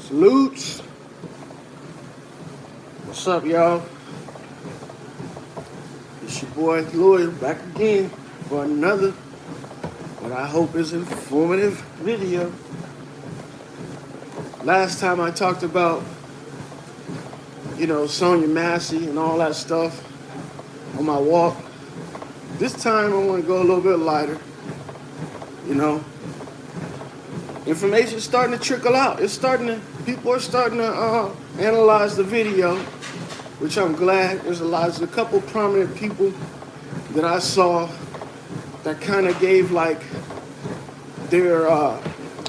Salutes. What's up, y'all? It's your boy Lloyd back again for another, what I hope is informative video. Last time I talked about, Sonya Massey and all that stuff on my walk. This time I want to go a little bit lighter. Information's starting to trickle out. People are starting to analyze the video, which I'm glad. There's a couple prominent people that I saw that kind of gave like their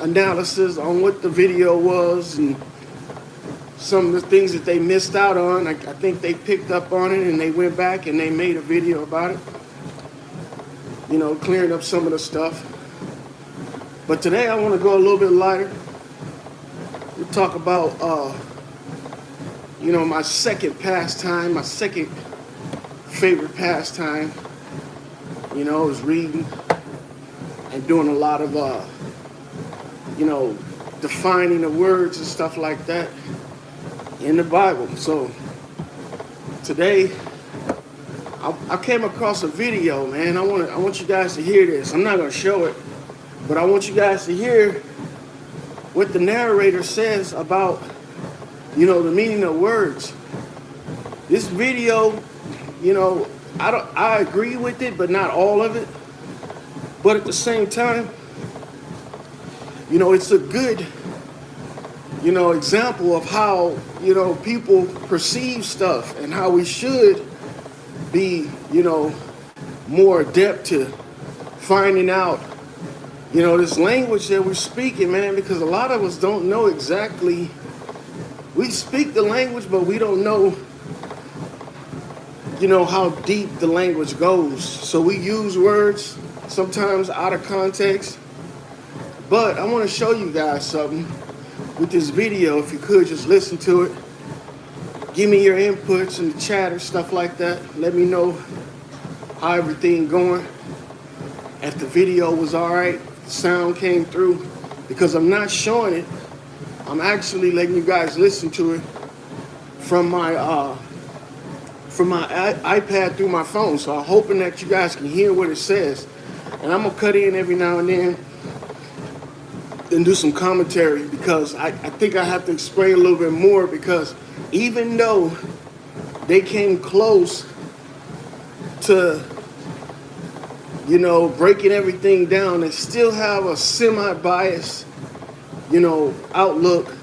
analysis on what the video was and some of the things that they missed out on. I think they picked up on it and they went back and they made a video about it. Clearing up some of the stuff. But today I want to go a little bit lighter. We'll talk about, my second pastime, my second favorite pastime, is reading and doing a lot of, defining the words and stuff like that in the Bible. So today I came across a video, man. I want you guys to hear this. I'm not going to show it, but I want you guys to hear what the narrator says about, the meaning of words. This video, I agree with it, but not all of it. But at the same time, it's a good, example of how, people perceive stuff and how we should be, more adept to finding out, this language that we're speaking, man, because a lot of us don't know exactly. We speak the language, but we don't know, how deep the language goes. So we use words sometimes out of context. But I want to show you guys something with this video. If you could just listen to it. Give me your inputs in the chat or stuff like that. Let me know how everything going. If the video was all right, the sound came through. Because I'm not showing it. I'm actually letting you guys listen to it from my iPad through my phone. So I'm hoping that you guys can hear what it says. And I'm going to cut in every now and then and do some commentary, because I think I have to explain a little bit more, because even though they came close to, breaking everything down, they still have a semi-biased, outlook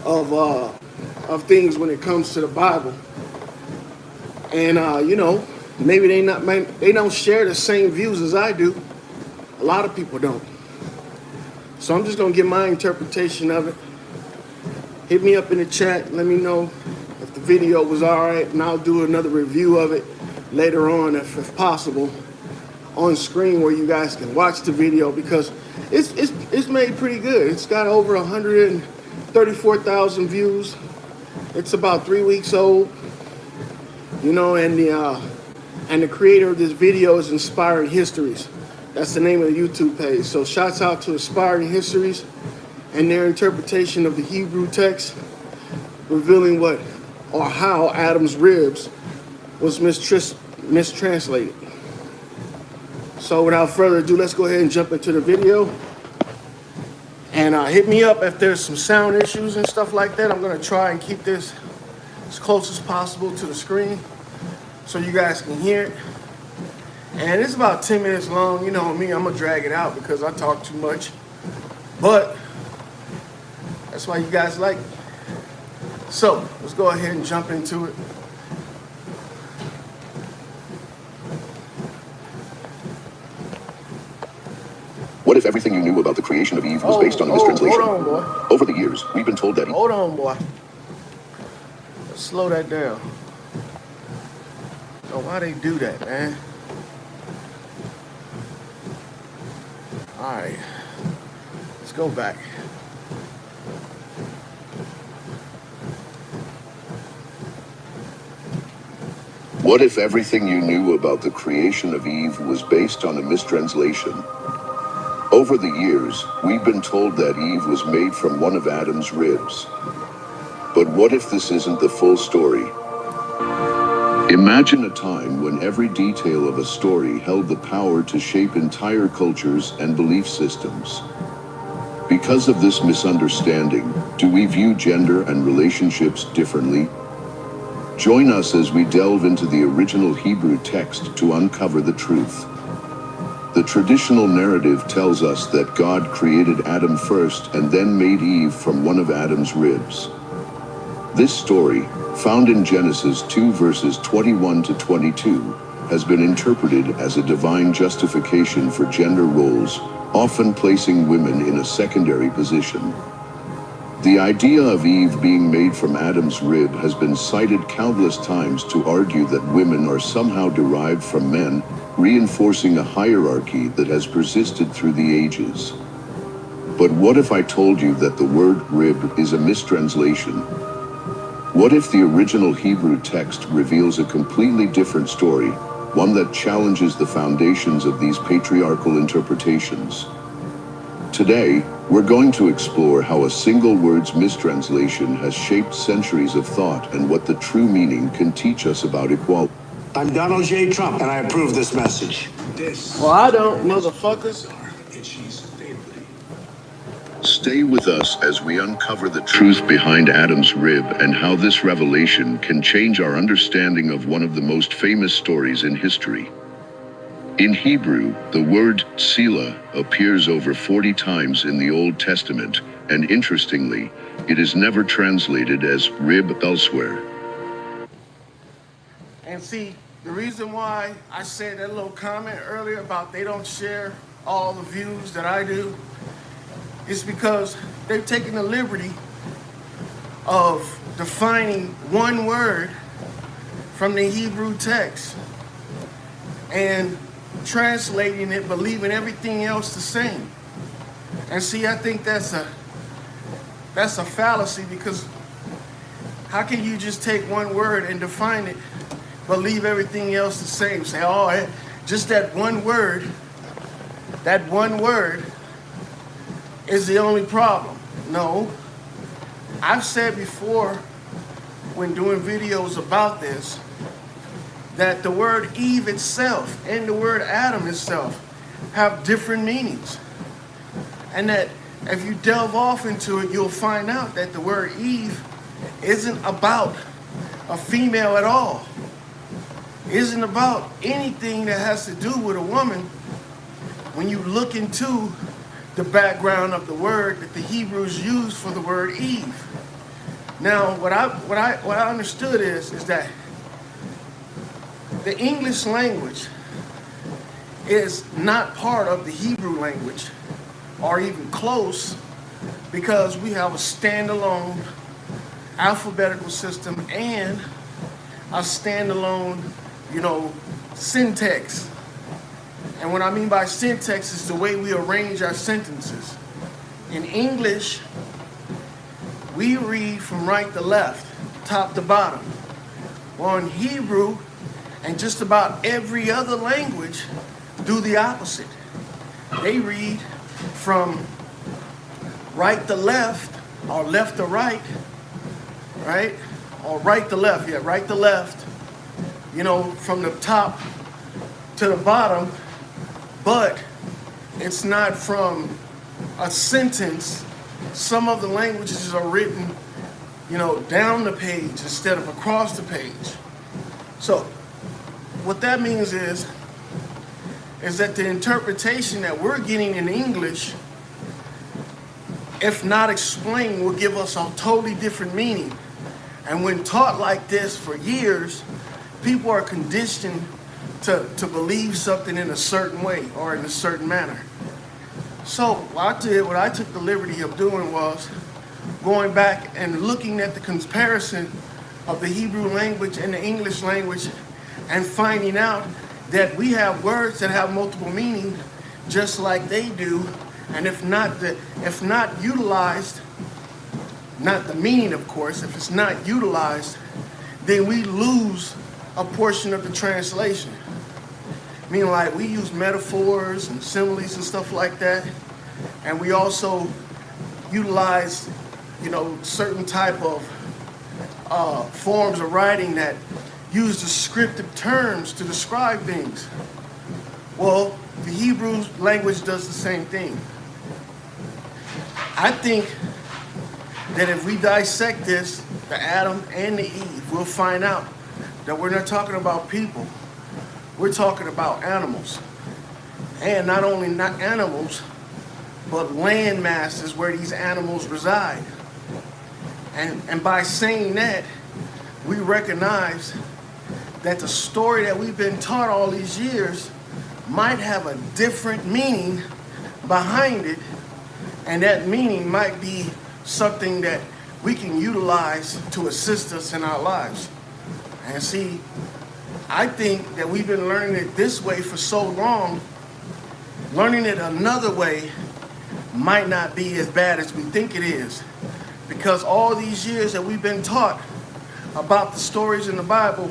of things when it comes to the Bible. And, maybe they don't share the same views as I do. A lot of people don't. So I'm just going to give my interpretation of it. Hit me up in the chat. Let me know if the video was all right, and I'll do another review of it later on, if possible, on screen where you guys can watch the video, because it's made pretty good. It's got over 134,000 views. It's about 3 weeks old, and the creator of this video is Inspiring Histories. That's the name of the YouTube page. So shouts out to Inspiring Histories and their interpretation of the Hebrew text, revealing what or how Adam's ribs was mistranslated. So without further ado, let's go ahead and jump into the video. And hit me up if there's some sound issues and stuff like that. I'm going to try and keep this as close as possible to the screen so you guys can hear it. And it's about 10 minutes long. You know me, I'm going to drag it out because I talk too much. But that's why you guys like it. So let's go ahead and jump into it. What if everything you knew about the creation of Eve was based on a mistranslation? Hold on, boy. Over the years, we've been told that... Hold on, boy. Let's slow that down. Oh, why they do that, man? All right. Let's go back. What if everything you knew about the creation of Eve was based on a mistranslation? Over the years, we've been told that Eve was made from one of Adam's ribs. But what if this isn't the full story? Imagine a time when every detail of a story held the power to shape entire cultures and belief systems. Because of this misunderstanding, do we view gender and relationships differently? Join us as we delve into the original Hebrew text to uncover the truth. The traditional narrative tells us that God created Adam first and then made Eve from one of Adam's ribs. This story, found in Genesis 2 verses 21 to 22, has been interpreted as a divine justification for gender roles, often placing women in a secondary position. The idea of Eve being made from Adam's rib has been cited countless times to argue that women are somehow derived from men, reinforcing a hierarchy that has persisted through the ages. But what if I told you that the word rib is a mistranslation? What if the original Hebrew text reveals a completely different story, one that challenges the foundations of these patriarchal interpretations? Today, we're going to explore how a single word's mistranslation has shaped centuries of thought and what the true meaning can teach us about equality. I'm Donald J. Trump, and I approve this message. Well, I don't, motherfuckers. Stay with us as we uncover the truth behind Adam's rib and how this revelation can change our understanding of one of the most famous stories in history. In Hebrew, the word Selah appears over 40 times in the Old Testament, and interestingly, it is never translated as rib elsewhere. And see, the reason why I said that little comment earlier about they don't share all the views that I do is because they've taken the liberty of defining one word from the Hebrew text and translating it, but leaving everything else the same. And see, I think that's a fallacy, because how can you just take one word and define it, but leave everything else the same? Say, oh, just that one word is the only problem. No. I've said before when doing videos about this that the word Eve itself and the word Adam itself have different meanings. And that if you delve off into it, you'll find out that the word Eve isn't about a female at all. Isn't about anything that has to do with a woman when you look into the background of the word that the Hebrews used for the word Eve. Now, what I understood is that the English language is not part of the Hebrew language, or even close, because we have a standalone alphabetical system and a standalone, syntax. And what I mean by syntax is the way we arrange our sentences. In English, we read from right to left, top to bottom. Well, in Hebrew, and just about every other language, do the opposite. They read from right to left, or left to right, right? Or right to left, right to left, from the top to the bottom, but it's not from a sentence. Some of the languages are written, down the page instead of across the page. So what that means is that the interpretation that we're getting in English, if not explained, will give us a totally different meaning. And when taught like this for years, people are conditioned to believe something in a certain way or in a certain manner. So what I took the liberty of doing was going back and looking at the comparison of the Hebrew language and the English language, and finding out that we have words that have multiple meanings just like they do. And if not utilized, not the meaning, of course, if it's not utilized, then we lose a portion of the translation. Meaning like we use metaphors and similes and stuff like that. And we also utilize, certain type of forms of writing that use descriptive terms to describe things. Well, the Hebrew language does the same thing. I think that if we dissect this, the Adam and the Eve, we'll find out that we're not talking about people. We're talking about animals. And not only not animals, but land masses where these animals reside. And by saying that, we recognize that the story that we've been taught all these years might have a different meaning behind it, and that meaning might be something that we can utilize to assist us in our lives. And see, I think that we've been learning it this way for so long, learning it another way might not be as bad as we think it is. Because all these years that we've been taught about the stories in the Bible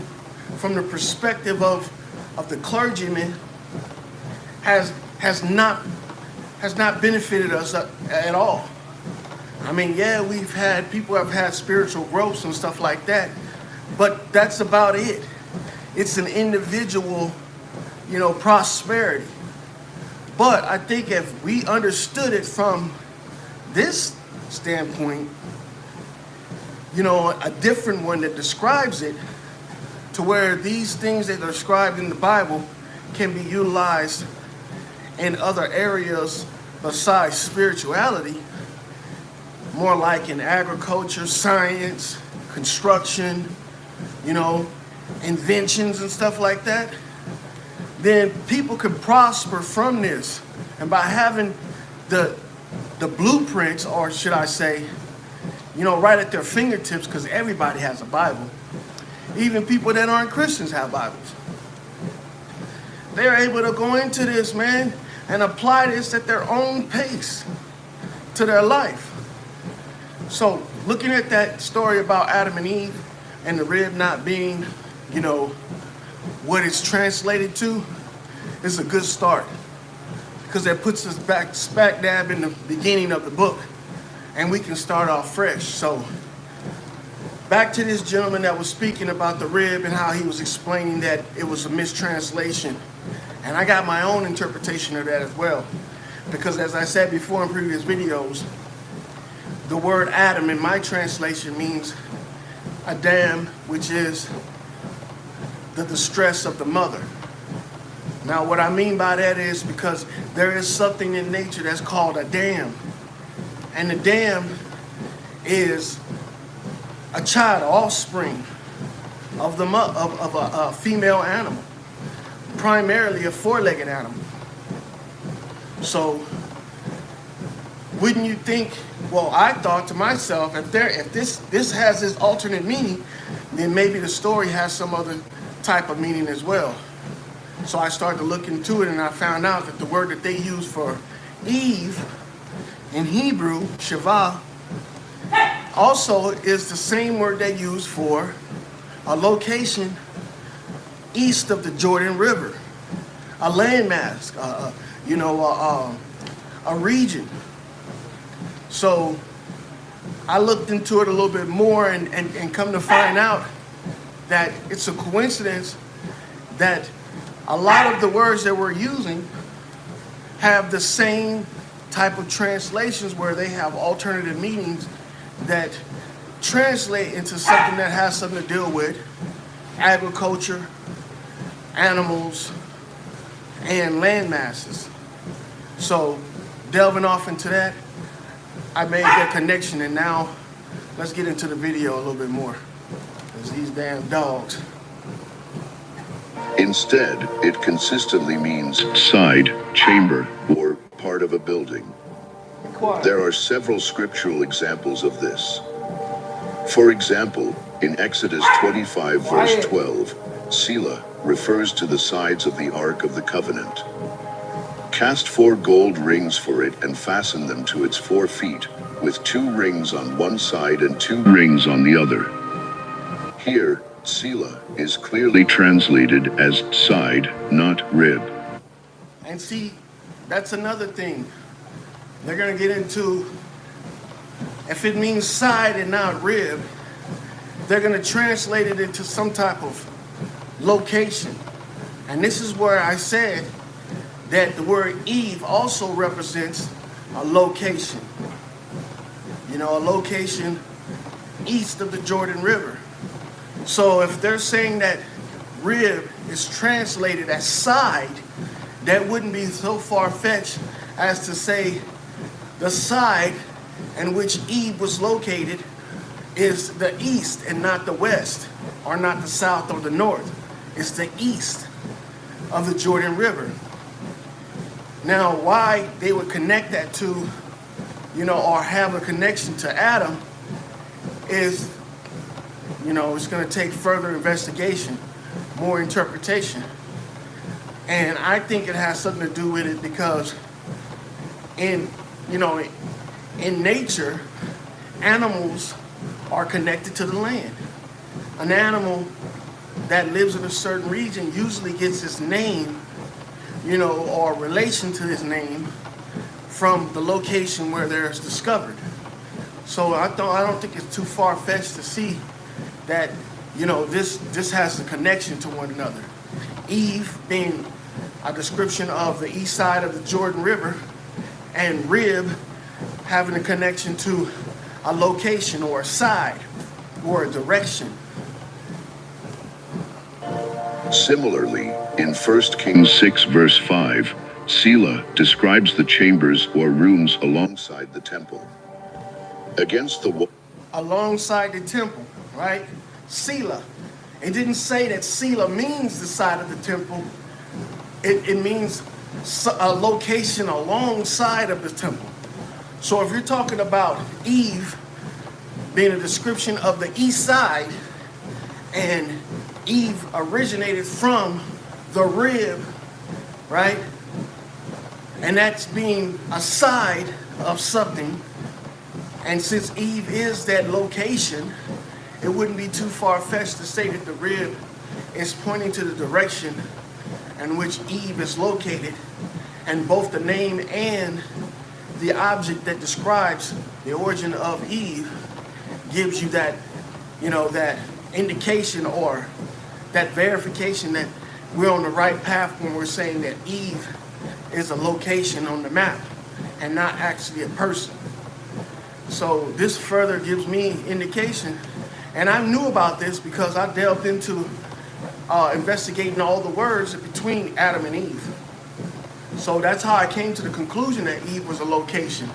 from the perspective of the clergyman has not benefited us at all. I mean, yeah, people have had spiritual growth and stuff like that, but that's about it. It's an individual, prosperity. But I think if we understood it from this standpoint, a different one that describes it, to where these things that are described in the Bible can be utilized in other areas besides spirituality, more like in agriculture, science, construction, inventions and stuff like that, then people can prosper from this. And by having the blueprints, or should I say, right at their fingertips, because everybody has a Bible. Even people that aren't Christians have Bibles. They're able to go into this, man, and apply this at their own pace to their life. So looking at that story about Adam and Eve and the rib not being, what it's translated to, is a good start. Because that puts us back smack dab in the beginning of the book. And we can start off fresh. So back to this gentleman that was speaking about the rib and how he was explaining that it was a mistranslation. And I got my own interpretation of that as well. Because as I said before in previous videos, the word Adam in my translation means Adam, which is the distress of the mother. Now what I mean by that is because there is something in nature that's called a dam. And the dam is a child, offspring of a female animal, primarily a four-legged animal. So, wouldn't you think? Well, I thought to myself, if this has this alternate meaning, then maybe the story has some other type of meaning as well. So I started to look into it, and I found out that the word that they use for Eve in Hebrew, Shavah, also is the same word they use for a location east of the Jordan River, a landmass, a region. So I looked into it a little bit more and come to find out that it's a coincidence that a lot of the words that we're using have the same type of translations where they have alternative meanings that translate into something that has something to deal with agriculture, animals, and land masses. So delving off into that, I made that connection, and now let's get into the video a little bit more. Because these damn dogs. Instead, it consistently means side, chamber, or part of a building. There are several scriptural examples of this. For example, in Exodus 25 verse 12, Selah refers to the sides of the Ark of the Covenant. Cast 4 gold rings for it and fasten them to its 4 feet, with 2 rings on one side and 2 rings on the other. Here, Selah is clearly translated as side, not rib. And see, that's another thing. They're going to get into, if it means side and not rib, they're going to translate it into some type of location. And this is where I said that the word Eve also represents a location. You know, a location east of the Jordan River. So if they're saying that rib is translated as side, that wouldn't be so far-fetched as to say the side in which Eve was located is the east and not the west, or not the south or the north. It's the east of the Jordan River. Now, why they would connect that to, you know, or have a connection to Adam is, you know, it's going to take further investigation, more interpretation. And I think it has something to do with it because in nature, animals are connected to the land. An animal that lives in a certain region usually gets its name, you know, or relation to his name from the location where they're discovered. So I don't think it's too far-fetched to see that, you know, this has a connection to one another. Eve being a description of the east side of the Jordan River, and rib having a connection to a location or a side or a direction. Similarly, in 1 Kings 6 verse 5, Selah describes the chambers or rooms alongside the temple. Against the wall. Alongside the temple, right? Selah. It didn't say that Selah means the side of the temple. It means a location alongside of the temple. So if you're talking about Eve being a description of the east side, and Eve originated from the rib, right? And that's being a side of something. And since Eve is that location, it wouldn't be too far-fetched to say that the rib is pointing to the direction in which Eve is located, and both the name and the object that describes the origin of Eve gives you that, you know, that indication or that verification that we're on the right path when we're saying that Eve is a location on the map and not actually a person. So this further gives me indication, and I knew about this because I delved into investigating all the words between Adam and Eve. So that's how I came to the conclusion that Eve was a location,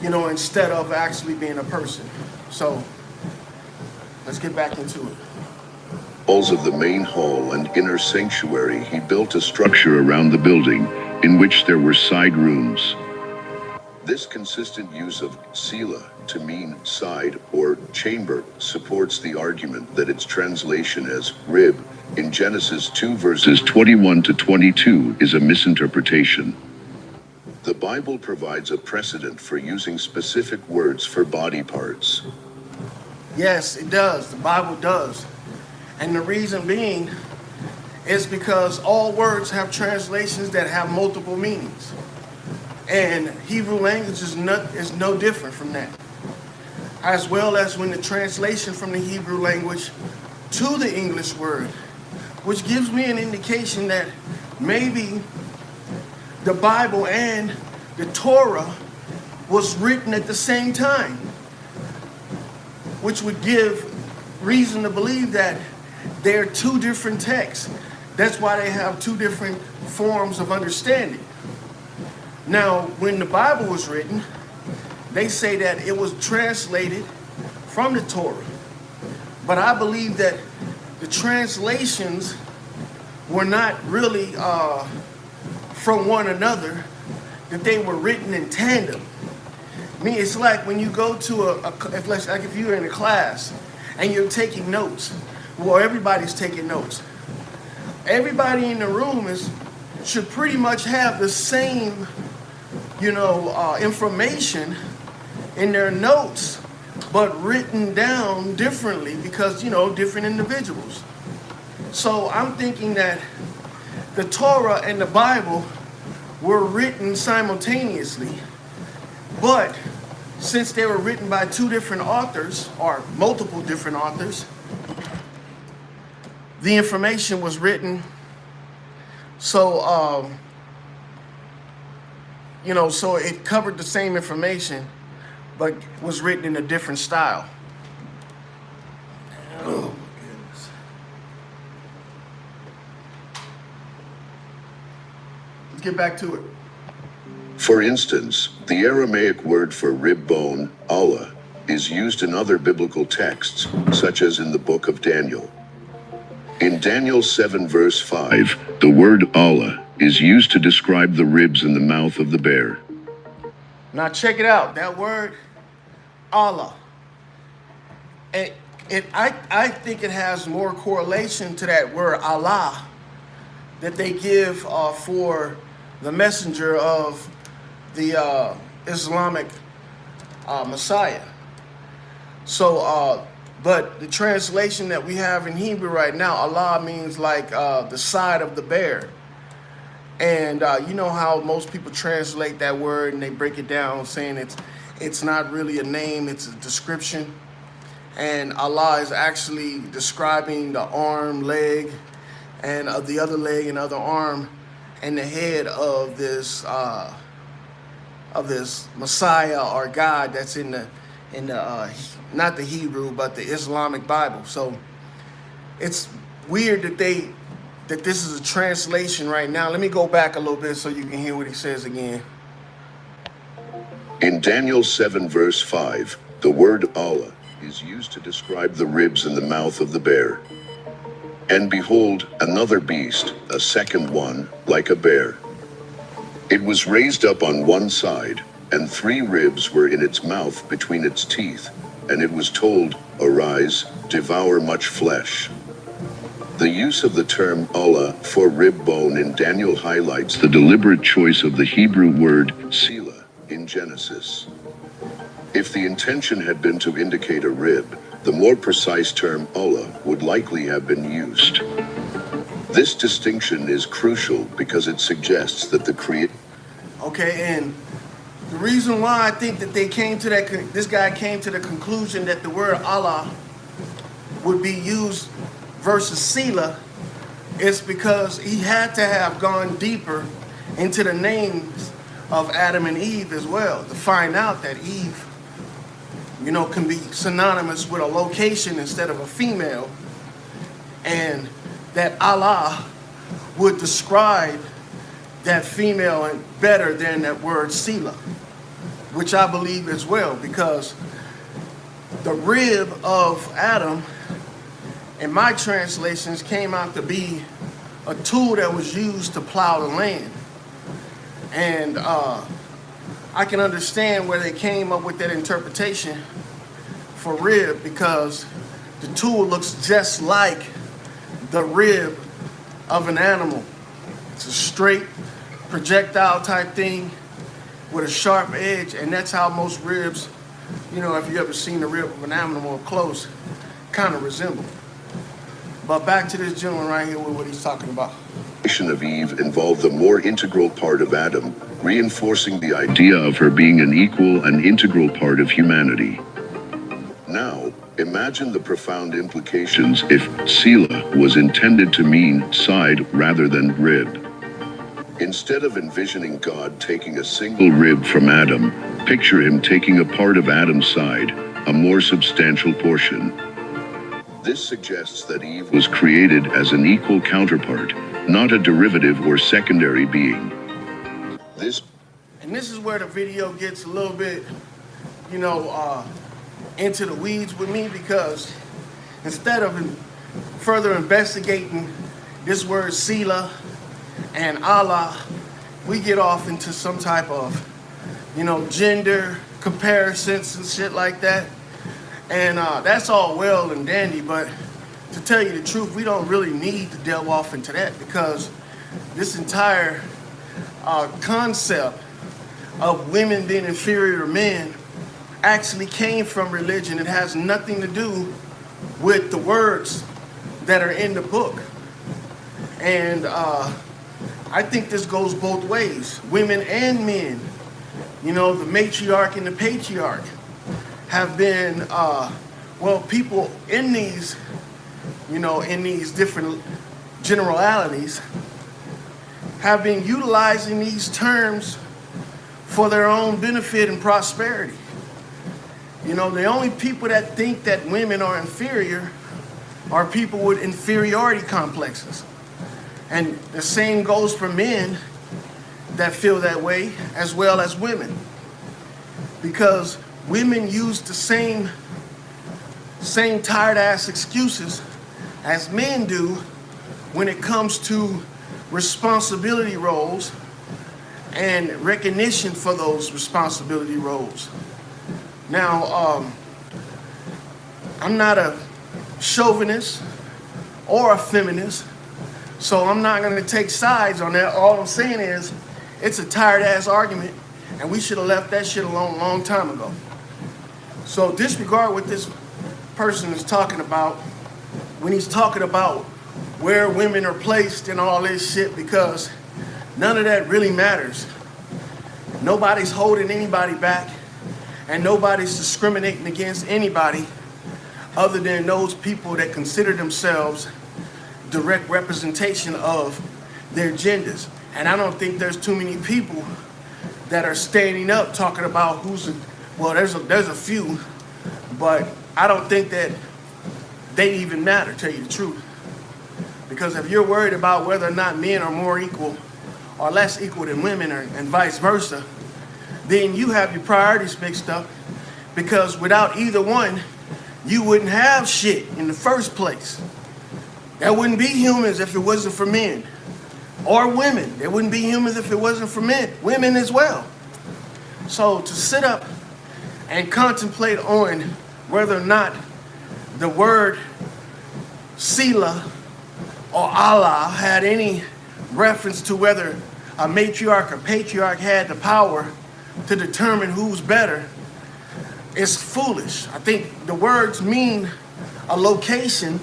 you know, instead of actually being a person. So let's get back into it. Walls of the main hall and inner sanctuary, he built a structure around the building in which there were side rooms. This consistent use of Selah to mean side or chamber supports the argument that its translation as rib in Genesis 2 verses 21 to 22 is a misinterpretation. The Bible provides a precedent for using specific words for body parts. Yes, it does. The Bible does. And the reason being is because all words have translations that have multiple meanings. And Hebrew language is no different from that. As well as when the translation from the Hebrew language to the English word, which gives me an indication that maybe the Bible and the Torah was written at the same time, which would give reason to believe that they're two different texts. That's why they have two different forms of understanding. Now, when the Bible was written, they say that it was translated from the Torah. But I believe that the translations were not really from one another, that they were written in tandem. I mean, it's like when you go to if you're in a class and you're taking notes, well, everybody's taking notes. Everybody in the room should pretty much have the same, information in their notes, but written down differently because, different individuals. So I'm thinking that the Torah and the Bible were written simultaneously, but since they were written by two different authors or multiple different authors, the information was written so so it covered the same information but was written in a different style. Oh my goodness. Let's get back to it. For instance, the Aramaic word for rib bone, Allah, is used in other biblical texts, such as in the book of Daniel. In Daniel 7 verse 5, the word Allah is used to describe the ribs in the mouth of the bear. Now check it out. That word, Allah. I think it has more correlation to that word Allah that they give for the messenger of the Islamic Messiah. So, but the translation that we have in Hebrew right now, Allah means like the side of the bear. And you know how most people translate that word and they break it down saying it's not really a name, it's a description. And Allah is actually describing the arm, leg, and the other leg and other arm and the head of this Messiah or God that's in the not the Hebrew but the Islamic Bible. So it's weird that this is a translation right now. Let me go back a little bit so you can hear what he says again. In Daniel 7 verse 5, the word Allah is used to describe the ribs in the mouth of the bear. And behold, another beast, a second one, like a bear. It was raised up on one side, and 3 ribs were in its mouth between its teeth, and it was told, Arise, devour much flesh. The use of the term Allah for rib bone in Daniel highlights the deliberate choice of the Hebrew word Selah in Genesis. If the intention had been to indicate a rib, the more precise term Allah would likely have been used. This distinction is crucial because it suggests that the creator. Okay, and the reason why I think that this guy came to the conclusion that the word Allah would be used versus Selah is because he had to have gone deeper into the names of Adam and Eve as well to find out that Eve, can be synonymous with a location instead of a female, and that Allah would describe that female better than that word Selah, which I believe as well, because the rib of Adam in my translations came out to be a tool that was used to plow the land. And I can understand where they came up with that interpretation for rib, because the tool looks just like the rib of an animal. It's a straight projectile type thing with a sharp edge, and that's how most ribs, if you ever seen the rib of an animal up close, kind of resemble. But back to this gentleman right here with what he's talking about. The creation of Eve involved the more integral part of Adam, reinforcing the idea of her being an equal and integral part of humanity. Now, imagine the profound implications if Selah was intended to mean side rather than rib. Instead of envisioning God taking a single rib from Adam, picture him taking a part of Adam's side, a more substantial portion. This suggests that Eve was created as an equal counterpart, not a derivative or secondary being. This is where the video gets a little bit, into the weeds with me, because instead of further investigating this word Selah and Allah, we get off into some type of, gender comparisons and shit like that. And that's all well and dandy, but to tell you the truth, we don't really need to delve off into that, because this entire concept of women being inferior to men actually came from religion. It has nothing to do with the words that are in the book. And I think this goes both ways, women and men. You know, the matriarch and the patriarch have been, people in these, in these different generalities have been utilizing these terms for their own benefit and prosperity. You know, the only people that think that women are inferior are people with inferiority complexes. And the same goes for men that feel that way, as well as women. Because women use the same tired ass excuses as men do when it comes to responsibility roles and recognition for those responsibility roles. Now, I'm not a chauvinist or a feminist, so I'm not going to take sides on that. All I'm saying is it's a tired ass argument, and we should have left that shit alone a long time ago. So disregard what this person is talking about when he's talking about where women are placed and all this shit, because none of that really matters. Nobody's holding anybody back, and nobody's discriminating against anybody other than those people that consider themselves direct representation of their genders. And I don't think there's too many people that are standing up talking about there's a few, but I don't think that they even matter, tell you the truth. Because if you're worried about whether or not men are more equal or less equal than women, and vice versa, then you have your priorities mixed up, because without either one, you wouldn't have shit in the first place. There wouldn't be humans if it wasn't for men. Or women. There wouldn't be humans if it wasn't for women as well. So to sit up and contemplate on whether or not the word Sila or Allah had any reference to whether a matriarch or patriarch had the power to determine who's better is foolish. I think the words mean a location,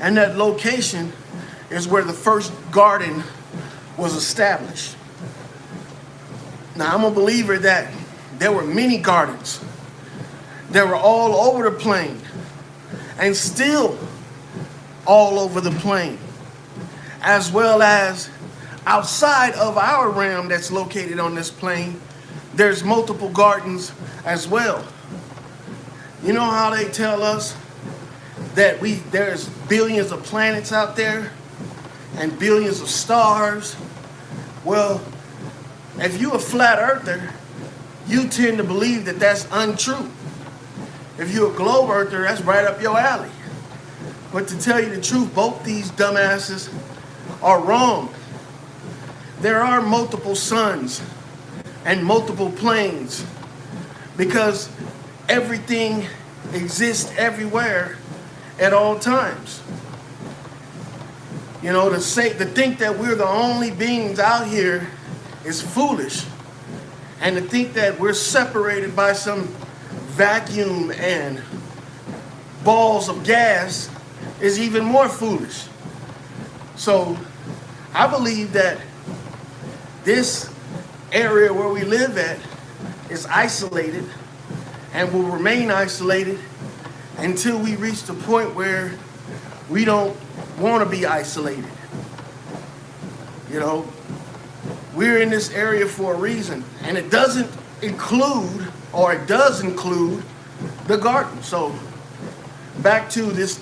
and that location is where the first garden was established. Now, I'm a believer that there were many gardens that were all over the plain, and still all over the plain, as well as outside of our realm that's located on this plain. There's multiple gardens as well. You know how they tell us that there's billions of planets out there and billions of stars? Well, if you're a flat earther, you tend to believe that that's untrue. If you're a globe earther, that's right up your alley. But to tell you the truth, both these dumbasses are wrong. There are multiple suns and multiple planes, because everything exists everywhere at all times. You know, to think that we're the only beings out here is foolish. And to think that we're separated by some vacuum and balls of gas is even more foolish. So I believe that this area where we live at is isolated and will remain isolated until we reach the point where we don't want to be isolated. You know, we're in this area for a reason, and it doesn't include, or it does include, the garden. So back to this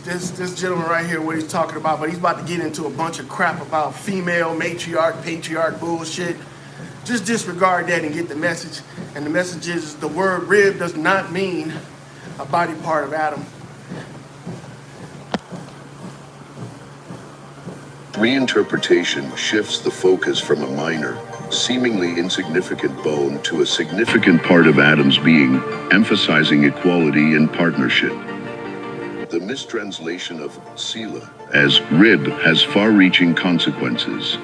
gentleman right here, what he's talking about, but he's about to get into a bunch of crap about female matriarch, patriarch bullshit. Just disregard that and get the message. And the message is the word rib does not mean a body part of Adam. Reinterpretation shifts the focus from a minor, seemingly insignificant bone to a significant part of Adam's being, emphasizing equality and partnership. The mistranslation of Sila as rib has far-reaching consequences.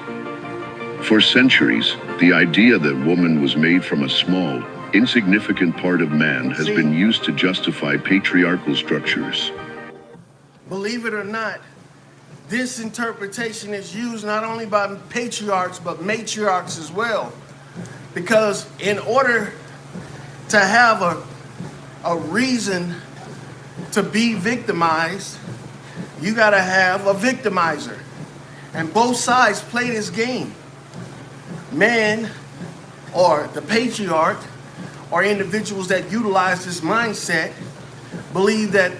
For centuries, the idea that woman was made from a small, insignificant part of man has been used to justify patriarchal structures. Believe it or not, this interpretation is used not only by patriarchs, but matriarchs as well. Because in order to have a reason to be victimized, you gotta have a victimizer. And both sides play this game. Man, or the patriarch, or individuals that utilize this mindset, believe that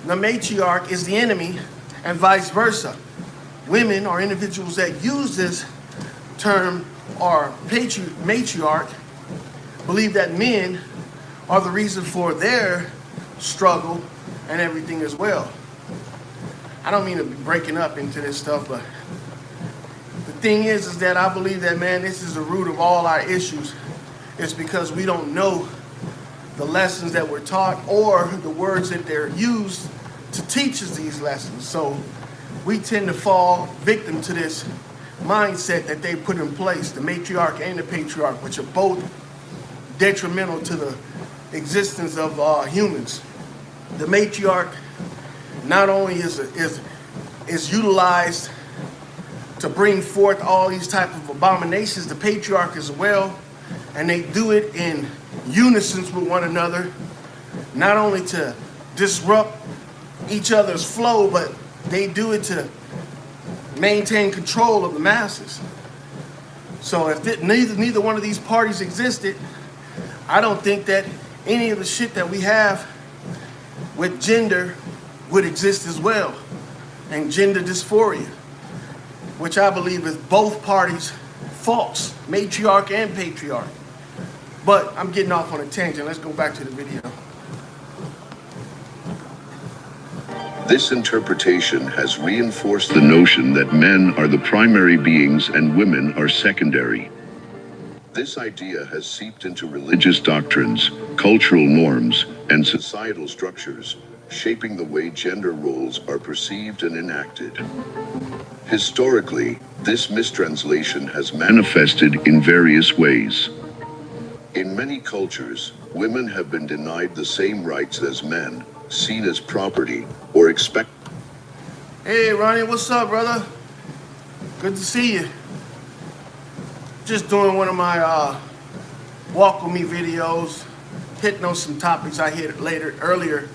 the matriarch is the enemy, and vice versa. Women, or individuals that use this term, or matriarch, believe that men are the reason for their struggle and everything as well. I don't mean to be breaking up into this stuff, but the thing is that I believe that, man, this is the root of all our issues. It's because we don't know the lessons that we're taught or the words that they're used to teach us these lessons. So we tend to fall victim to this mindset that they put in place, the matriarch and the patriarch, which are both detrimental to the existence of humans. The matriarch not only is utilized to bring forth all these type of abominations, the patriarch as well, and they do it in unison with one another, not only to disrupt each other's flow, but they do it to maintain control of the masses. So if neither one of these parties existed, I don't think that any of the shit that we have with gender would exist as well, and gender dysphoria, which I believe is both parties' faults, matriarch and patriarch. But I'm getting off on a tangent. Let's go back to the video. This interpretation has reinforced the notion that men are the primary beings and women are secondary. This idea has seeped into religious doctrines, cultural norms, and societal structures, shaping the way gender roles are perceived and enacted. Historically, this mistranslation has manifested in various ways. In many cultures, women have been denied the same rights as men, seen as property, or expect. Hey, Ronnie, what's up, brother? Good to see you. Just doing one of my walk with me videos, hitting on some topics I hit earlier.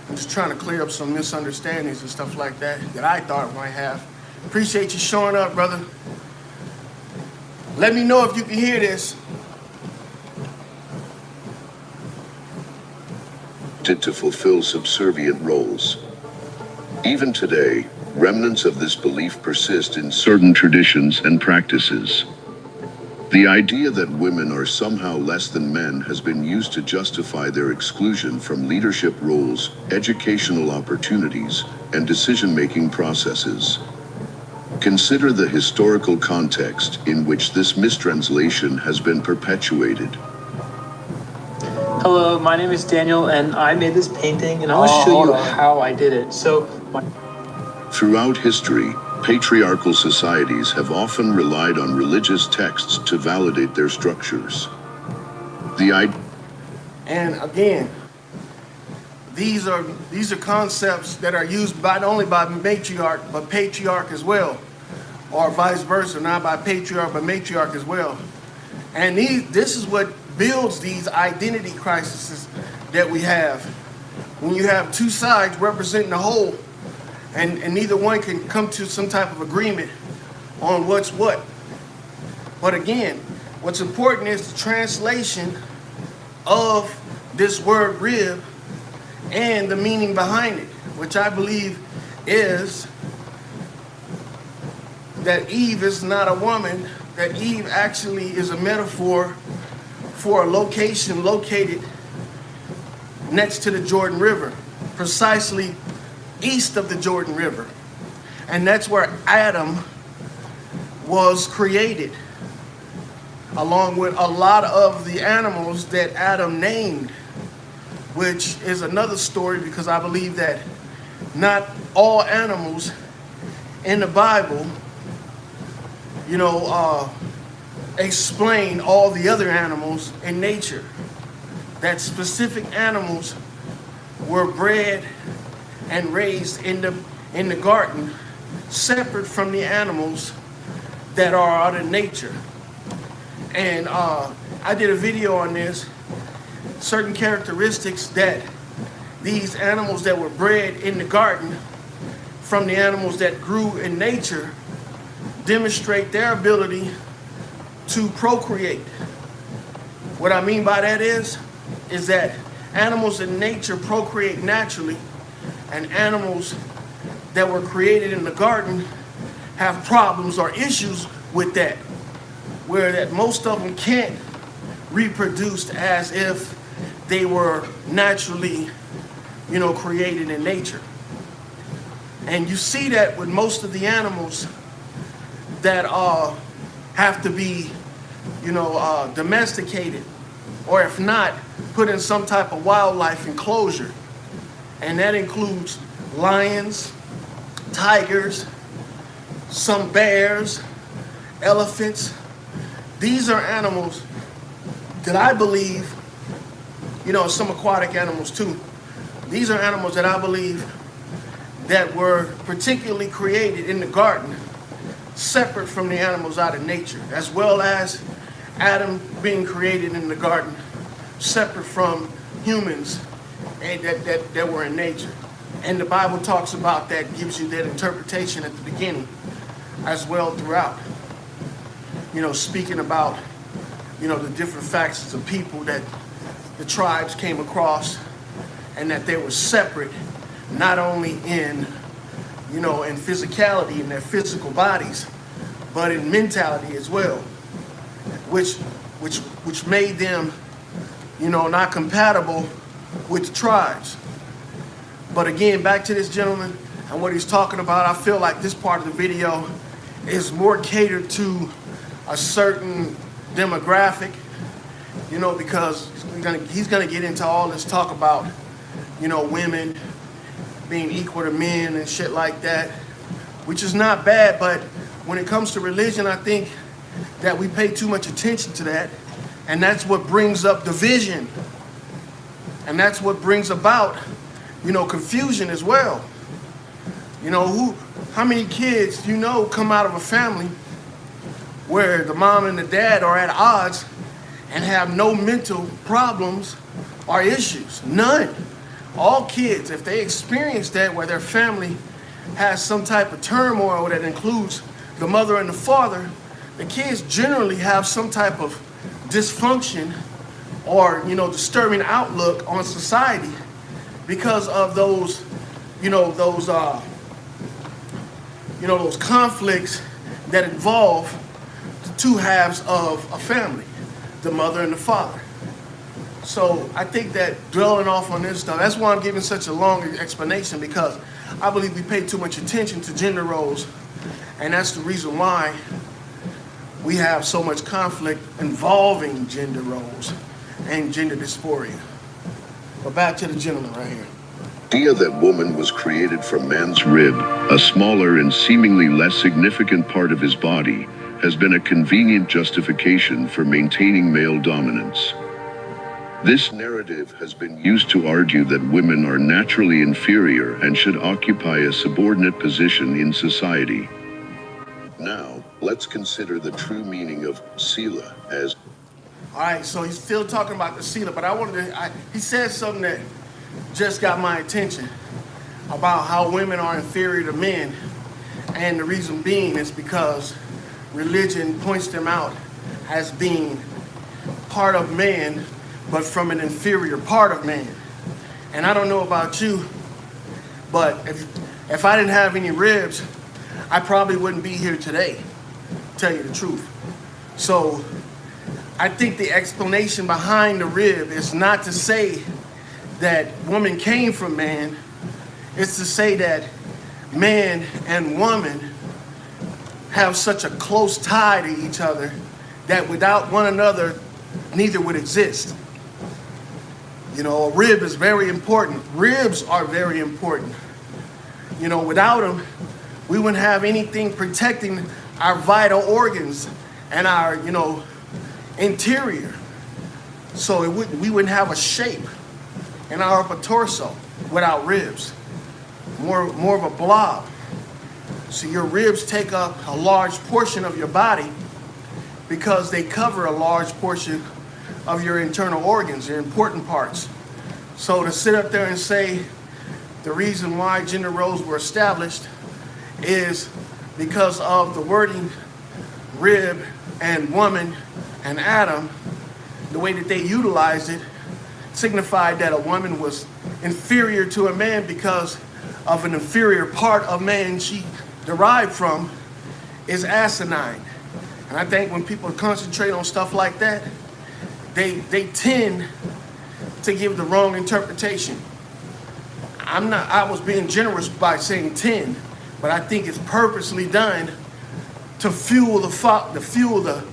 I'm just trying to clear up some misunderstandings and stuff like that I thought I might have. Appreciate you showing up, brother. Let me know if you can hear this. To fulfill subservient roles. Even today, remnants of this belief persist in certain traditions and practices. The idea that women are somehow less than men has been used to justify their exclusion from leadership roles, educational opportunities, and decision-making processes. Consider the historical context in which this mistranslation has been perpetuated. Hello, my name is Daniel, and I made this painting, and I'm going to show you how I did it. Throughout history, patriarchal societies have often relied on religious texts to validate their structures. And again, these are concepts that are used not only by matriarch, but patriarch as well, or vice versa, not by patriarch, but matriarch as well. And this is what builds these identity crises that we have. When you have two sides representing the whole, and neither one can come to some type of agreement on what's what. But again, what's important is the translation of this word rib and the meaning behind it, which I believe is that Eve is not a woman, that Eve actually is a metaphor for a location located next to the Jordan River, precisely east of the Jordan River. And that's where Adam was created, along with a lot of the animals that Adam named, which is another story, because I believe that not all animals in the Bible, explain all the other animals in nature. that specific animals were bred and raised in the garden, separate from the animals that are out in nature. And I did a video on this, certain characteristics that these animals that were bred in the garden from the animals that grew in nature demonstrate their ability to procreate. What I mean by that is that animals in nature procreate naturally, and animals that were created in the garden have problems or issues with that, where that most of them can't reproduce as if they were naturally, created in nature. And you see that with most of the animals that have to be, domesticated, or if not, put in some type of wildlife enclosure. And that includes lions, tigers, some bears, elephants. These are animals that I believe, some aquatic animals too. These are animals that I believe that were particularly created in the garden, separate from the animals out of nature, as well as Adam being created in the garden, separate from humans and that were in nature. And the Bible talks about that, gives you that interpretation at the beginning, as well throughout. Speaking about, the different factions of people that the tribes came across, and that they were separate, not only in, in physicality, in their physical bodies, but in mentality as well, which made them, not compatible with the tribes. But again, back to this gentleman and what he's talking about, I feel like this part of the video is more catered to a certain demographic, because he's gonna get into all this talk about, women being equal to men and shit like that, which is not bad. But when it comes to religion, I think that we pay too much attention to that, and that's what brings up division, and that's what brings about, confusion as well. How many kids come out of a family where the mom and the dad are at odds and have no mental problems or issues? None. All kids, if they experience that, where their family has some type of turmoil that includes the mother and the father, the kids generally have some type of dysfunction or, disturbing outlook on society because of those conflicts that involve the two halves of a family, the mother and the father. So I think that dwelling off on this stuff, that's why I'm giving such a long explanation, because I believe we pay too much attention to gender roles, and that's the reason why we have so much conflict involving gender roles and gender dysphoria. But back to the gentleman right here. The idea that woman was created from man's rib, a smaller and seemingly less significant part of his body, has been a convenient justification for maintaining male dominance. This narrative has been used to argue that women are naturally inferior and should occupy a subordinate position in society. Now, let's consider the true meaning of Sila as... All right, so he's still talking about the Sila, but he said something that just got my attention about how women are inferior to men, and the reason being is because religion points them out as being part of man, but from an inferior part of man. And I don't know about you, but if I didn't have any ribs, I probably wouldn't be here today, to tell you the truth. So I think the explanation behind the rib is not to say that woman came from man. It's to say that man and woman have such a close tie to each other that without one another, neither would exist. A rib is very important. Ribs are very important. Without them, we wouldn't have anything protecting our vital organs and our, interior. So we wouldn't have a shape in our upper torso without ribs. More of a blob. So your ribs take up a large portion of your body because they cover a large portion of your internal organs, your important parts. So to sit up there and say the reason why gender roles were established is because of the wording rib and woman and Adam, the way that they utilized it signified that a woman was inferior to a man because of an inferior part of man she derived from is asinine. And I think when people concentrate on stuff like that, they tend to give the wrong interpretation. I was being generous by saying 10, but I think it's purposely done to fuel the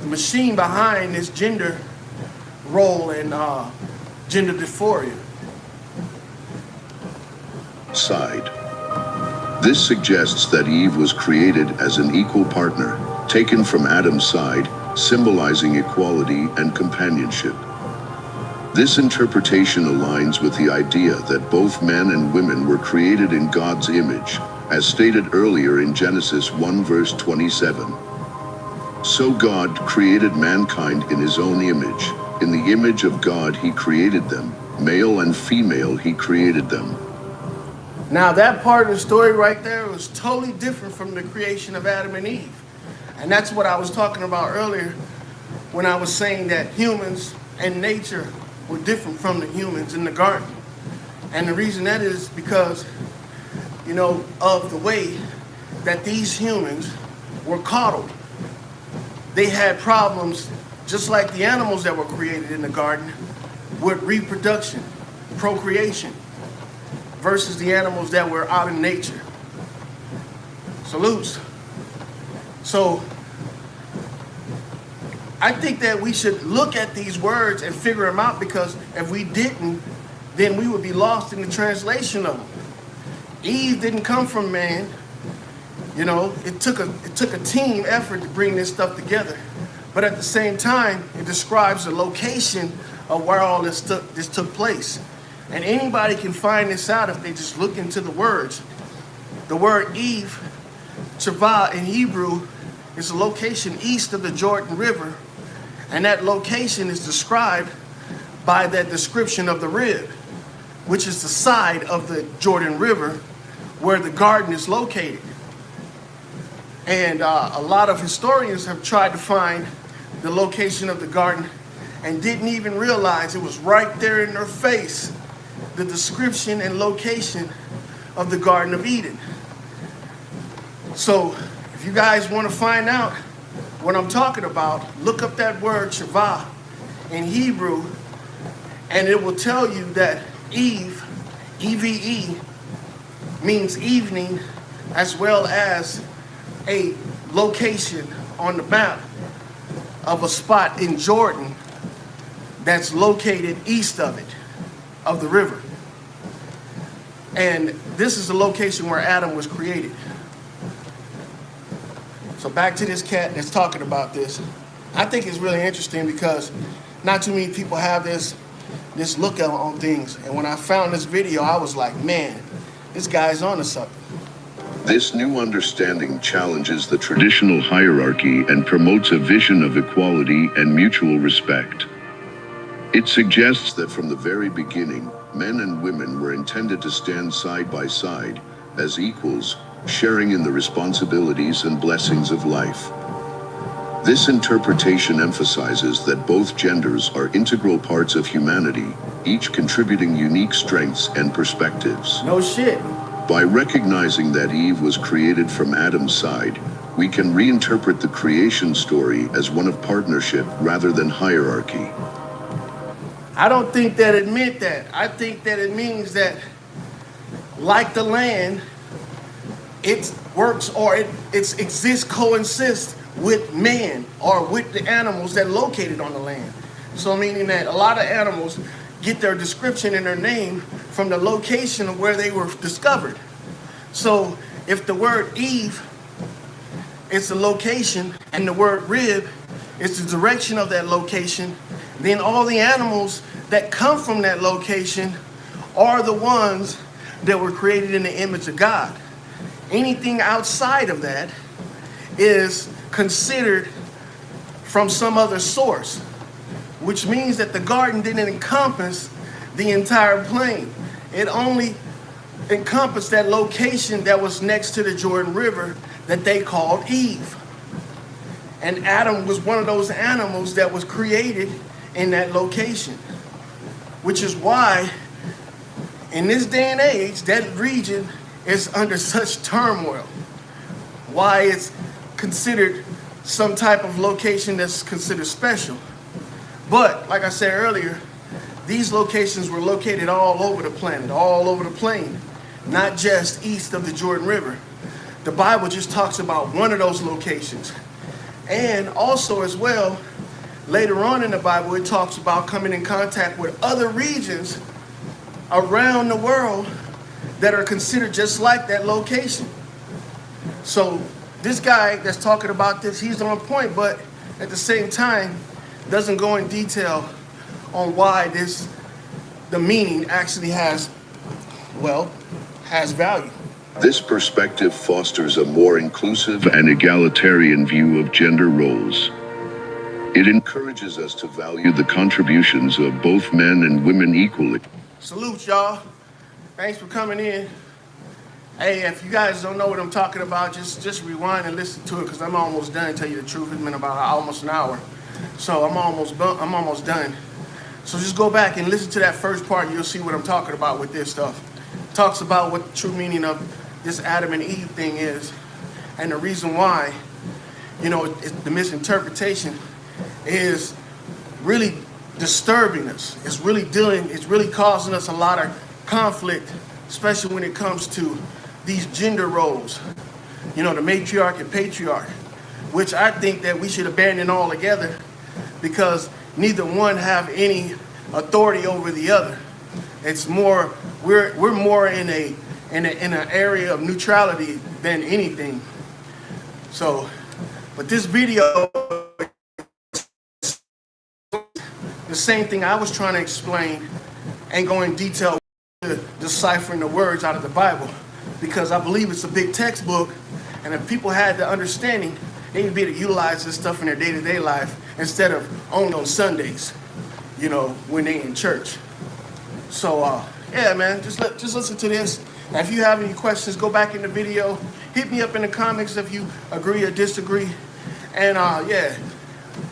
machine behind this gender role and gender dysphoria. Side. This suggests that Eve was created as an equal partner, taken from Adam's side, symbolizing equality and companionship. This interpretation aligns with the idea that both men and women were created in God's image, as stated earlier in Genesis 1 verse 27. So God created mankind in his own image. In the image of God he created them, male and female he created them. Now that part of the story right there was totally different from the creation of Adam and Eve. And that's what I was talking about earlier when I was saying that humans and nature were different from the humans in the garden. And the reason that is because, of the way that these humans were coddled. They had problems just like the animals that were created in the garden with reproduction, procreation, versus the animals that were out in nature. Salutes. So I think that we should look at these words and figure them out, because if we didn't, then we would be lost in the translation of them. Eve didn't come from man. It took a team effort to bring this stuff together. But at the same time, it describes the location of where all this took place. And anybody can find this out if they just look into the words. The word Eve, Tshavah in Hebrew, is a location east of the Jordan River. And that location is described by that description of the rib, which is the side of the Jordan River where the garden is located. And a lot of historians have tried to find the location of the garden and didn't even realize it was right there in their face, the description and location of the Garden of Eden. So if you guys want to find out what I'm talking about, look up that word Tshavah in Hebrew, and it will tell you that Eve, E-V-E, means evening, as well as a location on the map of a spot in Jordan that's located east of it, of the river. And this is the location where Adam was created. So back to this cat that's talking about this. I think it's really interesting because not too many people have this look on things. And when I found this video, I was like, man, this guy's onto something. This new understanding challenges the traditional hierarchy and promotes a vision of equality and mutual respect. It suggests that from the very beginning, men and women were intended to stand side by side as equals, sharing in the responsibilities and blessings of life. This interpretation emphasizes that both genders are integral parts of humanity, each contributing unique strengths and perspectives. No shit. By recognizing that Eve was created from Adam's side, we can reinterpret the creation story as one of partnership rather than hierarchy. I don't think that it meant that. I think that it means that, like the land, it works or it exists, coexists with man or with the animals that are located on the land. So meaning that a lot of animals get their description and their name from the location of where they were discovered. So if the word Eve is the location and the word rib is the direction of that location, then all the animals that come from that location are the ones that were created in the image of God. Anything outside of that is considered from some other source, which means that the garden didn't encompass the entire plain. It only encompassed that location that was next to the Jordan River that they called Eve. And Adam was one of those animals that was created in that location, which is why in this day and age, that region is under such turmoil. Why it's considered some type of location that's considered special. But like I said earlier, these locations were located all over the planet, all over the plain, not just east of the Jordan River. The Bible just talks about one of those locations. And also as well, later on in the Bible, it talks about coming in contact with other regions around the world that are considered just like that location. So this guy that's talking about this, he's on point, but at the same time, doesn't go in detail on why the meaning actually has value. This perspective fosters a more inclusive and egalitarian view of gender roles. It encourages us to value the contributions of both men and women equally. Salute, y'all. Thanks for coming in. Hey, if you guys don't know what I'm talking about, just rewind and listen to it, because I'm almost done, to tell you the truth. It's been about almost an hour. So I'm almost done. So just go back and listen to that first part, and you'll see what I'm talking about with this stuff. It talks about what the true meaning of this Adam and Eve thing is, and the reason why, the misinterpretation is really disturbing us. It's really causing us a lot of conflict, especially when it comes to these gender roles, the matriarch and patriarch, which I think that we should abandon altogether, because neither one have any authority over the other. It's more, we're more in an area of neutrality than anything. So, but this video, the same thing I was trying to explain and go in detail with deciphering the words out of the Bible, because I believe it's a big textbook, and if people had the understanding, they would be able to utilize this stuff in their day-to-day life instead of only on Sundays, when they in church. So, yeah, man, just listen to this. And if you have any questions, go back in the video. Hit me up in the comments if you agree or disagree. And, yeah,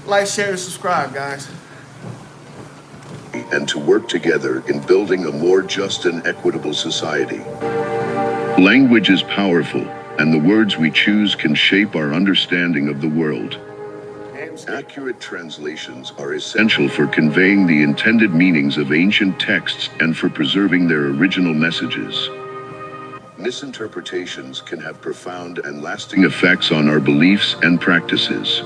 like, share, and subscribe, guys. And to work together in building a more just and equitable society. Language is powerful, and the words we choose can shape our understanding of the world. Accurate translations are essential for conveying the intended meanings of ancient texts and for preserving their original messages. Misinterpretations can have profound and lasting effects on our beliefs and practices.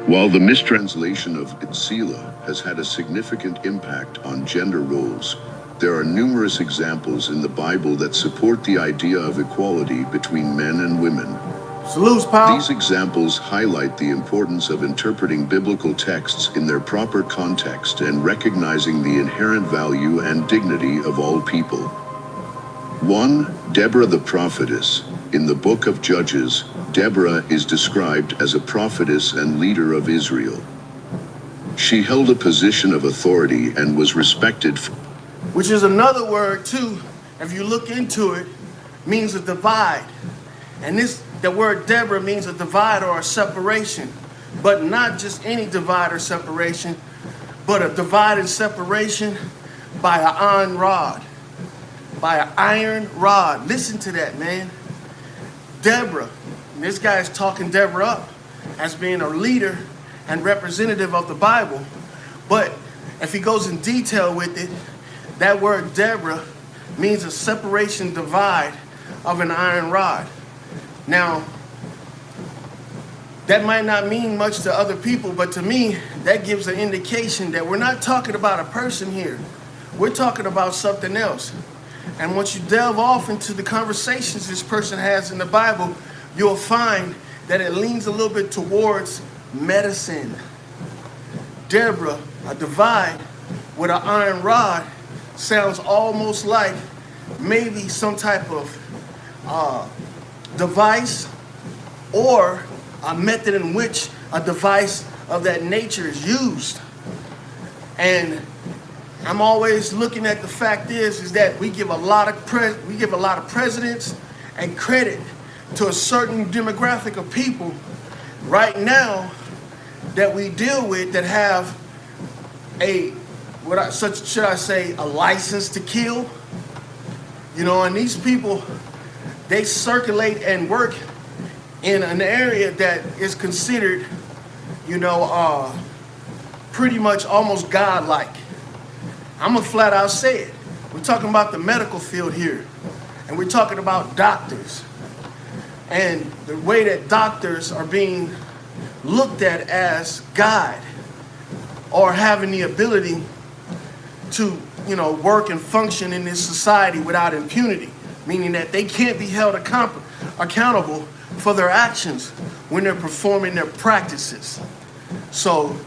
While the mistranslation of Itzila has had a significant impact on gender roles, there are numerous examples in the Bible that support the idea of equality between men and women. Salutes, pal. These examples highlight the importance of interpreting biblical texts in their proper context and recognizing the inherent value and dignity of all people. 1. Deborah the prophetess. In the book of Judges, Deborah is described as a prophetess and leader of Israel. She held a position of authority and was respected. Which is another word, too, if you look into it, means a divide. And the word Deborah means a divide or a separation, but not just any divide or separation, but a divide and separation by an iron rod. By an iron rod. Listen to that, man. Deborah. And this guy is talking Deborah up as being a leader and representative of the Bible. But if he goes in detail with it, that word Deborah means a separation divide of an iron rod. Now, that might not mean much to other people, but to me, that gives an indication that we're not talking about a person here. We're talking about something else. And once you delve off into the conversations this person has in the Bible, you'll find that it leans a little bit towards medicine. Deborah A divide with an iron rod sounds almost like maybe some type of device or a method in which a device of that nature is used. And I'm always looking at the fact is that we give a lot of presidents and credit to a certain demographic of people right now that we deal with that have a license to kill. You know, and these people, they circulate and work in an area that is considered, you know, pretty much almost godlike. I'm gonna flat out say it. We're talking about the medical field here, and we're talking about doctors. And the way that doctors are being looked at as God or having the ability to, you know, work and function in this society without impunity, meaning that they can't be held accountable for their actions when they're performing their practices. So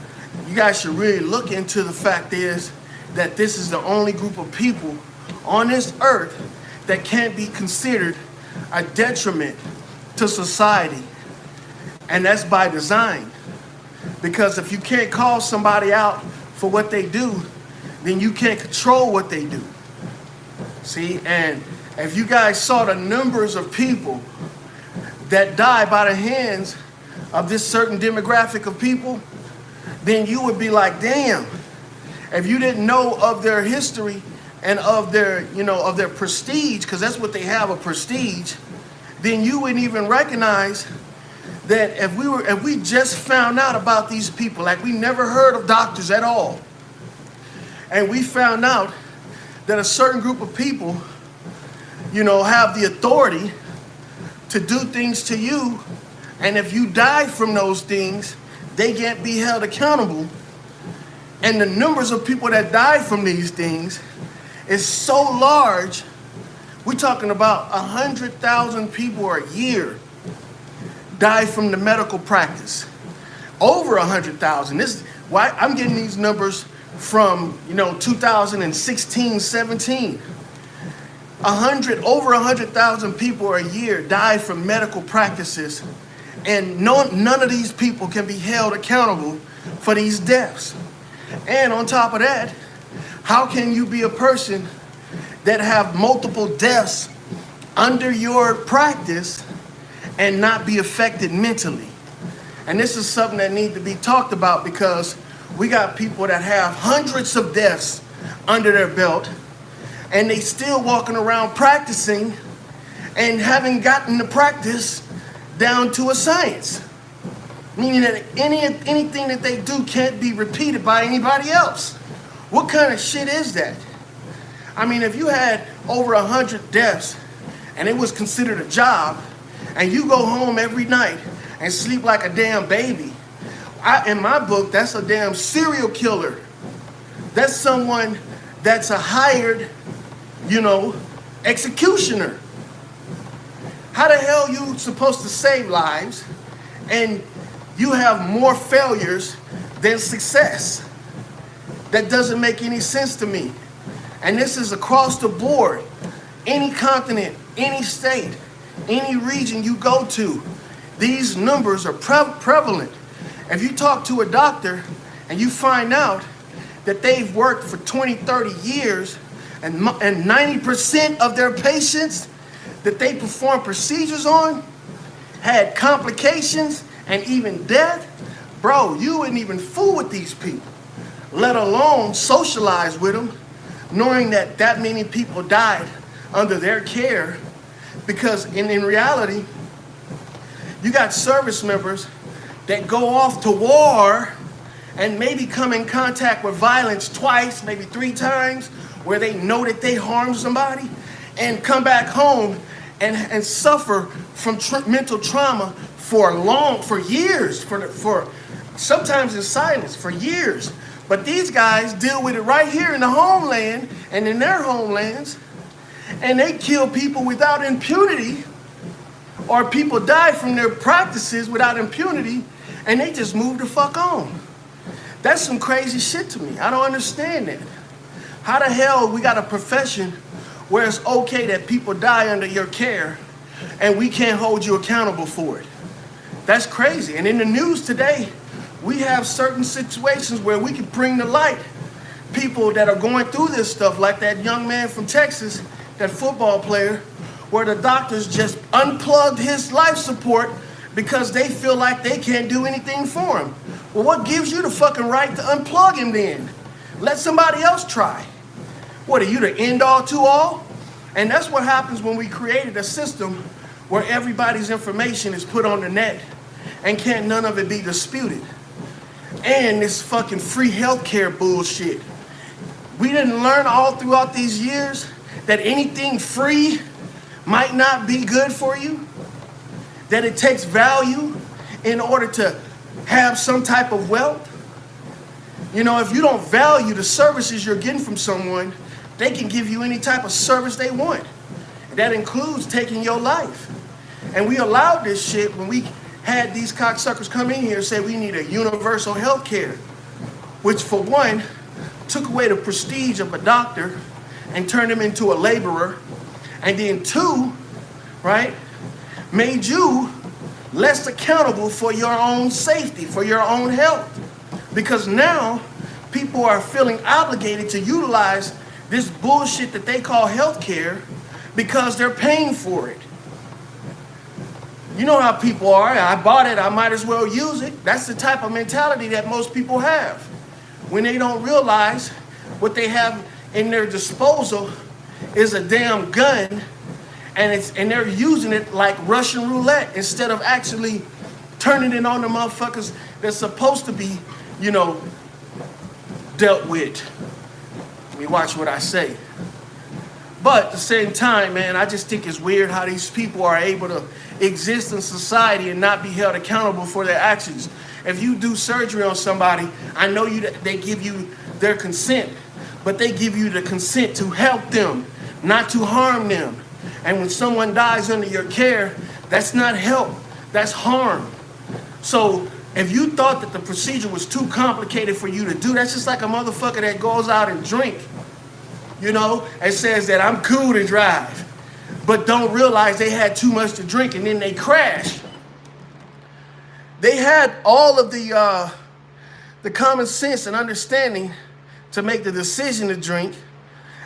you guys should really look into the fact is that this is the only group of people on this earth that can't be considered a detriment to society. And that's by design. Because if you can't call somebody out for what they do, then you can't control what they do. See, and if you guys saw the numbers of people that die by the hands of this certain demographic of people, then you would be like, damn, if you didn't know of their history and of their, you know, of their prestige, because that's what they have, a prestige, then you wouldn't even recognize that if we just found out about these people, like we never heard of doctors at all, and we found out that a certain group of people, you know, have the authority to do things to you, and if you die from those things, they can't be held accountable. And the numbers of people that die from these things is so large. We're talking about 100,000 people a year die from the medical practice. Over 100,000. This is why I'm getting these numbers from, you know, 2016, 17. Over 100,000 people a year die from medical practices, and none of these people can be held accountable for these deaths. And on top of that, how can you be a person that have multiple deaths under your practice and not be affected mentally? And this is something that needs to be talked about, because we got people that have hundreds of deaths under their belt, and they still walking around practicing and haven't gotten the practice down to a science. Meaning that anything that they do can't be repeated by anybody else. What kind of shit is that? I mean, if you had over 100 deaths and it was considered a job, and you go home every night and sleep like a damn baby, in my book, that's a damn serial killer. That's someone that's a hired, you know, executioner. How the hell you supposed to save lives and you have more failures than success? That doesn't make any sense to me. And this is across the board. Any continent, any state, any region you go to, these numbers are prevalent. If you talk to a doctor and you find out that they've worked for 20, 30 years and 90% of their patients that they perform procedures on had complications and even death, bro, you wouldn't even fool with these people, let alone socialize with them, knowing that that many people died under their care. Because in reality, you got service members that go off to war and maybe come in contact with violence twice, maybe 3 times, where they know that they harmed somebody, and come back home and suffer from mental trauma for years, for sometimes in silence, for years. But these guys deal with it right here in the homeland and in their homelands, and they kill people without impunity, or people die from their practices without impunity, and they just move the fuck on. That's some crazy shit to me. I don't understand that. How the hell we got a profession where it's okay that people die under your care and we can't hold you accountable for it? That's crazy. And in the news today, we have certain situations where we can bring to light people that are going through this stuff, like that young man from Texas, that football player, where the doctors just unplugged his life support because they feel like they can't do anything for him. Well, what gives you the fucking right to unplug him then? Let somebody else try. What, are you the end all to all? And that's what happens when we created a system where everybody's information is put on the net and can't none of it be disputed. And this fucking free healthcare bullshit. We didn't learn all throughout these years that anything free might not be good for you, that it takes value in order to have some type of wealth. You know, if you don't value the services you're getting from someone, they can give you any type of service they want. That includes taking your life. And we allowed this shit when we had these cocksuckers come in here and say we need a universal health care, which for one, took away the prestige of a doctor and turned him into a laborer. And then two, right, made you less accountable for your own safety, for your own health. Because now people are feeling obligated to utilize this bullshit that they call healthcare because they're paying for it. You know how people are. I bought it, I might as well use it. That's the type of mentality that most people have. When they don't realize what they have in their disposal is a damn gun, and they're using it like Russian roulette instead of actually turning it on the motherfuckers that's supposed to be, you know, dealt with. Let me watch what I say. But at the same time, man, I just think it's weird how these people are able to exist in society and not be held accountable for their actions. If you do surgery on somebody, I know they give you their consent, but they give you the consent to help them, not to harm them. And when someone dies under your care, that's not help, that's harm. So if you thought that the procedure was too complicated for you to do, that's just like a motherfucker that goes out and drink, you know, and says that I'm cool to drive, but don't realize they had too much to drink and then they crash. They had all of the common sense and understanding to make the decision to drink.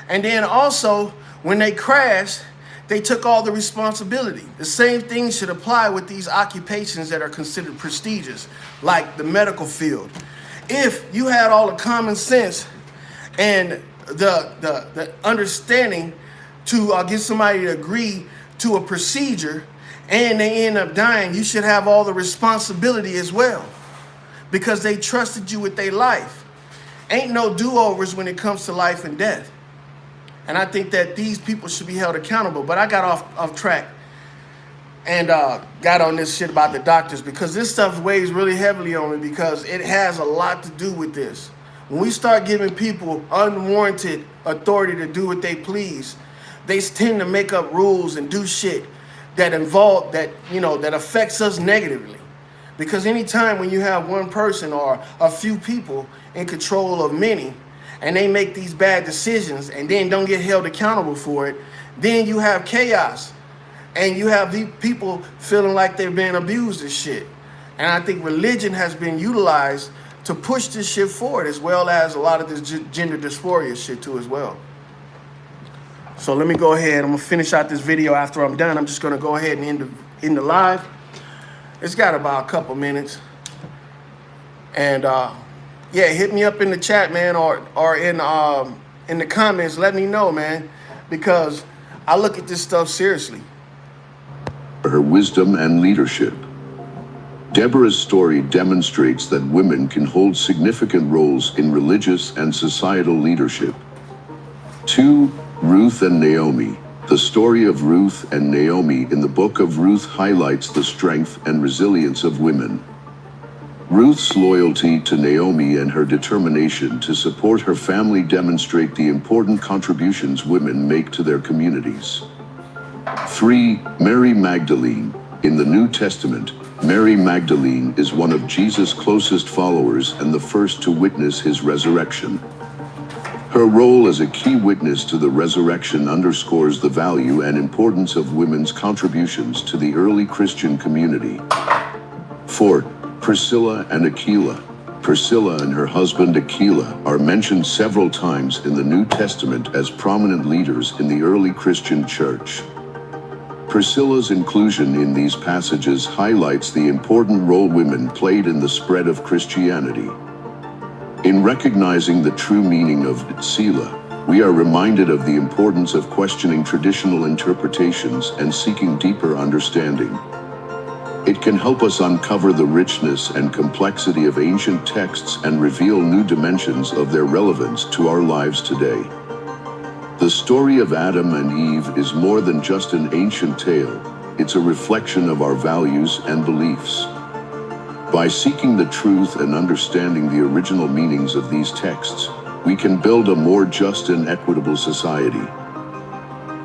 And then also, when they crashed, they took all the responsibility. The same thing should apply with these occupations that are considered prestigious, like the medical field. If you had all the common sense and the understanding to get somebody to agree to a procedure and they end up dying, you should have all the responsibility as well, because they trusted you with their life. Ain't no do-overs when it comes to life and death. And I think that these people should be held accountable. But I got off track and got on this shit about the doctors, because this stuff weighs really heavily on me, because it has a lot to do with this. When we start giving people unwarranted authority to do what they please, they tend to make up rules and do shit that that affects us negatively. Because anytime when you have one person or a few people in control of many, and they make these bad decisions and then don't get held accountable for it, then you have chaos. And you have these people feeling like they're being abused and shit. And I think religion has been utilized to push this shit forward, as well as a lot of this gender dysphoria shit too as well. So let me go ahead. I'm gonna finish out this video after I'm done. I'm just gonna go ahead and end the live. It's got about a couple minutes. And yeah, hit me up in the chat, man, or in the comments. Let me know, man, because I look at this stuff seriously. Her wisdom and leadership. Deborah's story demonstrates that women can hold significant roles in religious and societal leadership. 2. Ruth and Naomi. The story of Ruth and Naomi in the book of Ruth highlights the strength and resilience of women. Ruth's loyalty to Naomi and her determination to support her family demonstrate the important contributions women make to their communities. 3. Mary Magdalene. In the New Testament, Mary Magdalene is one of Jesus' closest followers and the first to witness his resurrection. Her role as a key witness to the resurrection underscores the value and importance of women's contributions to the early Christian community. 4. Priscilla and Aquila. Priscilla and her husband Aquila are mentioned several times in the New Testament as prominent leaders in the early Christian church. Priscilla's inclusion in these passages highlights the important role women played in the spread of Christianity. In recognizing the true meaning of Selah, we are reminded of the importance of questioning traditional interpretations and seeking deeper understanding. It can help us uncover the richness and complexity of ancient texts and reveal new dimensions of their relevance to our lives today. The story of Adam and Eve is more than just an ancient tale, it's a reflection of our values and beliefs. By seeking the truth and understanding the original meanings of these texts, we can build a more just and equitable society.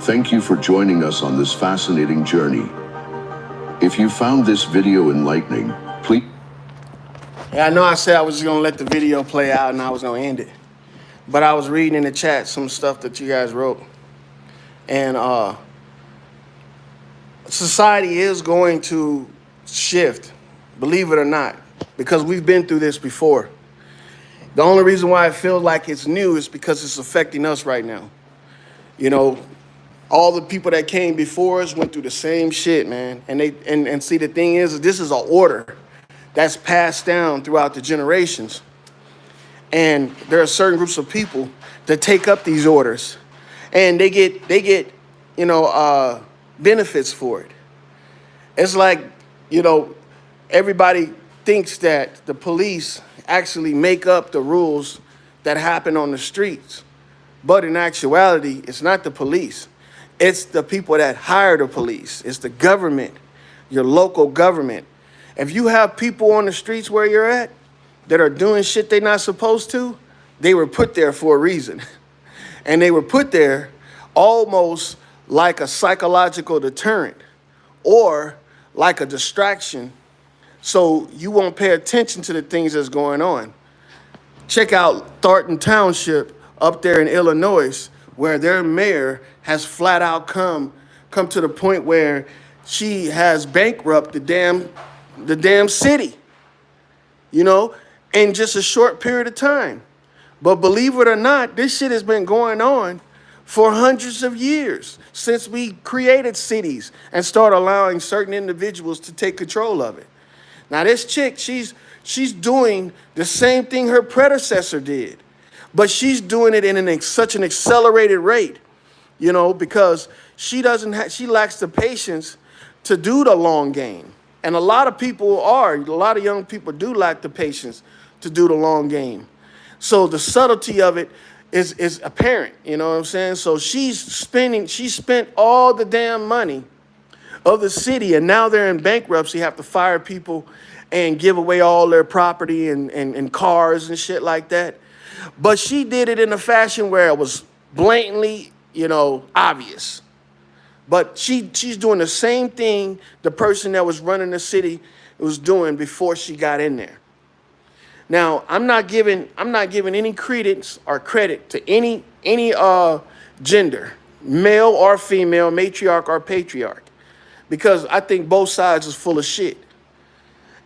Thank you for joining us on this fascinating journey. If you found this video enlightening, please... Yeah, I know I said I was just gonna let the video play out and I was gonna end it. But I was reading in the chat some stuff that you guys wrote. And society is going to shift, believe it or not, because we've been through this before. The only reason why I feel like it's new is because it's affecting us right now. You know, all the people that came before us went through the same shit, man. And see, the thing is, this is an order that's passed down throughout the generations. And there are certain groups of people that take up these orders, and they get benefits for it. It's like, everybody thinks that the police actually make up the rules that happen on the streets. But in actuality, it's not the police. It's the people that hire the police. It's the government, your local government. If you have people on the streets where you're at that are doing shit they're not supposed to, they were put there for a reason. And they were put there almost like a psychological deterrent or like a distraction, so you won't pay attention to the things that's going on. Check out Thornton Township up there in Illinois, where their mayor has flat out come to the point where she has bankrupted the damn city, in just a short period of time. But believe it or not, this shit has been going on for hundreds of years since we created cities and started allowing certain individuals to take control of it. Now this chick, she's doing the same thing her predecessor did, but she's doing it in such an accelerated rate, because she lacks the patience to do the long game. And a lot of young people do lack the patience to do the long game. So the subtlety of it is apparent, you know what I'm saying? So she spent all the damn money of the city, and now they're in bankruptcy, have to fire people and give away all their property and cars and shit like that. But she did it in a fashion where it was blatantly, obvious. But she's doing the same thing the person that was running the city was doing before she got in there. Now, I'm not giving any credence or credit to any gender, male or female, matriarch or patriarch, because I think both sides is full of shit.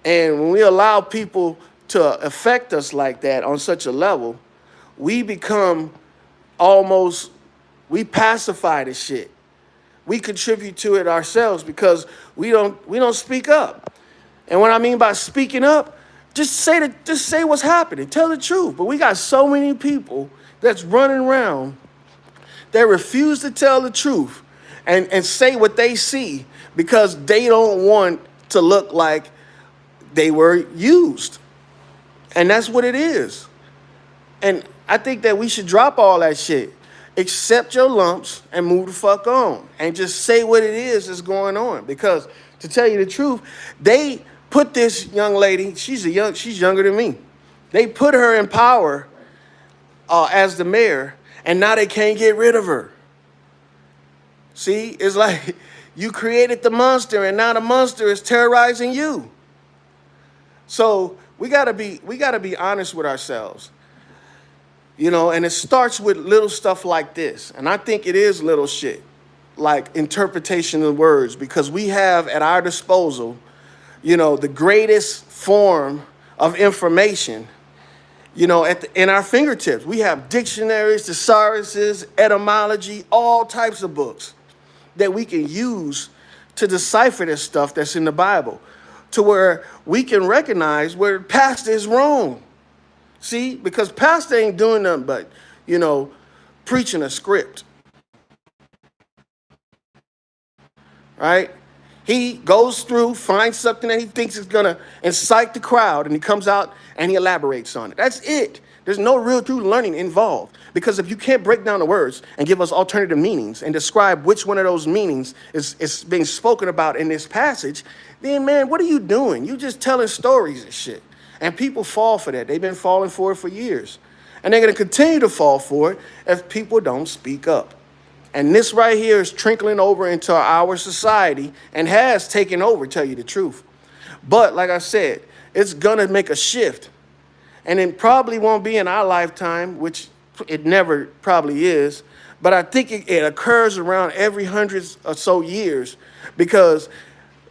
And when we allow people to affect us like that on such a level, we pacify the shit. We contribute to it ourselves because we don't speak up. And what I mean by speaking up, just say what's happening, tell the truth. But we got so many people that's running around that refuse to tell the truth and say what they see because they don't want to look like they were used. And that's what it is. And I think that we should drop all that shit. Accept your lumps and move the fuck on. And just say what it is that's going on. Because to tell you the truth, they put this young lady, she's younger than me. They put her in power as the mayor, and now they can't get rid of her. See, it's like you created the monster, and now the monster is terrorizing you. So we gotta be honest with ourselves. You know, and it starts with little stuff like this. And I think it is little shit, like interpretation of words, because we have at our disposal, you know, the greatest form of information, you know, in our fingertips. We have dictionaries, thesauruses, etymology, all types of books that we can use to decipher this stuff that's in the Bible, to where we can recognize where pastor is wrong. See, because pastor ain't doing nothing but, you know, preaching a script, right? He goes through, finds something that he thinks is gonna incite the crowd, and he comes out and he elaborates on it. That's it. There's no real true learning involved, because if you can't break down the words and give us alternative meanings and describe which one of those meanings is being spoken about in this passage, then man, what are you doing? You just telling stories and shit. And people fall for that. They've been falling for it for years. And they're going to continue to fall for it if people don't speak up. And this right here is trickling over into our society and has taken over, tell you the truth. But like I said, it's going to make a shift. And it probably won't be in our lifetime, which it never probably is. But I think it occurs around every 100 or so years, because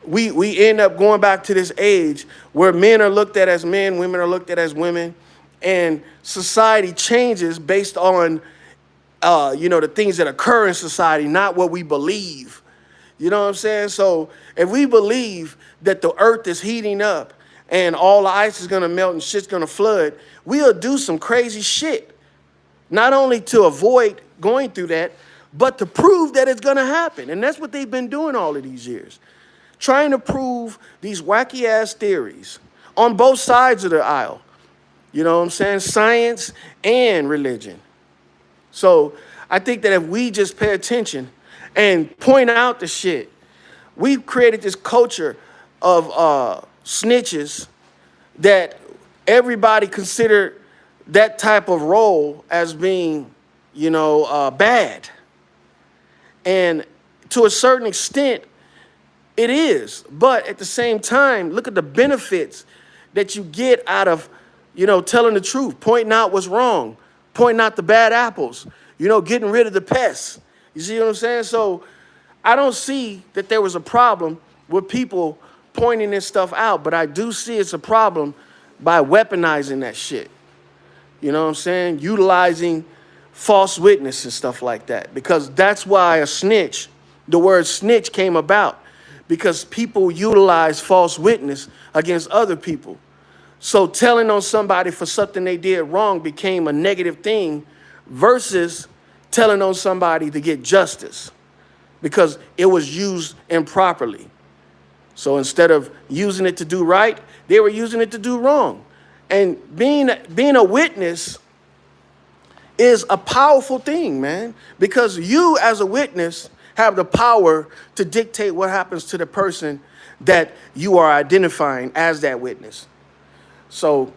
we end up going back to this age where men are looked at as men, women are looked at as women, and society changes based on, you know, the things that occur in society, not what we believe. You know what I'm saying? So if we believe that the earth is heating up and all the ice is gonna melt and shit's gonna flood, we'll do some crazy shit, not only to avoid going through that, but to prove that it's gonna happen. And that's what they've been doing all of these years, trying to prove these wacky ass theories on both sides of the aisle. You know what I'm saying? Science and religion. So I think that if we just pay attention and point out the shit, we've created this culture of snitches that everybody consider that type of role as being, you know, bad. And to a certain extent, it is. But at the same time, look at the benefits that you get out of, you know, telling the truth, pointing out what's wrong, pointing out the bad apples, you know, getting rid of the pests. You see what I'm saying? So I don't see that there was a problem with people pointing this stuff out, but I do see it's a problem by weaponizing that shit. You know what I'm saying? Utilizing false witness and stuff like that, because that's why a snitch, the word snitch came about, because people utilize false witness against other people. So telling on somebody for something they did wrong became a negative thing versus telling on somebody to get justice, because it was used improperly. So instead of using it to do right, they were using it to do wrong. And being a witness is a powerful thing, man, because you as a witness have the power to dictate what happens to the person that you are identifying as that witness. So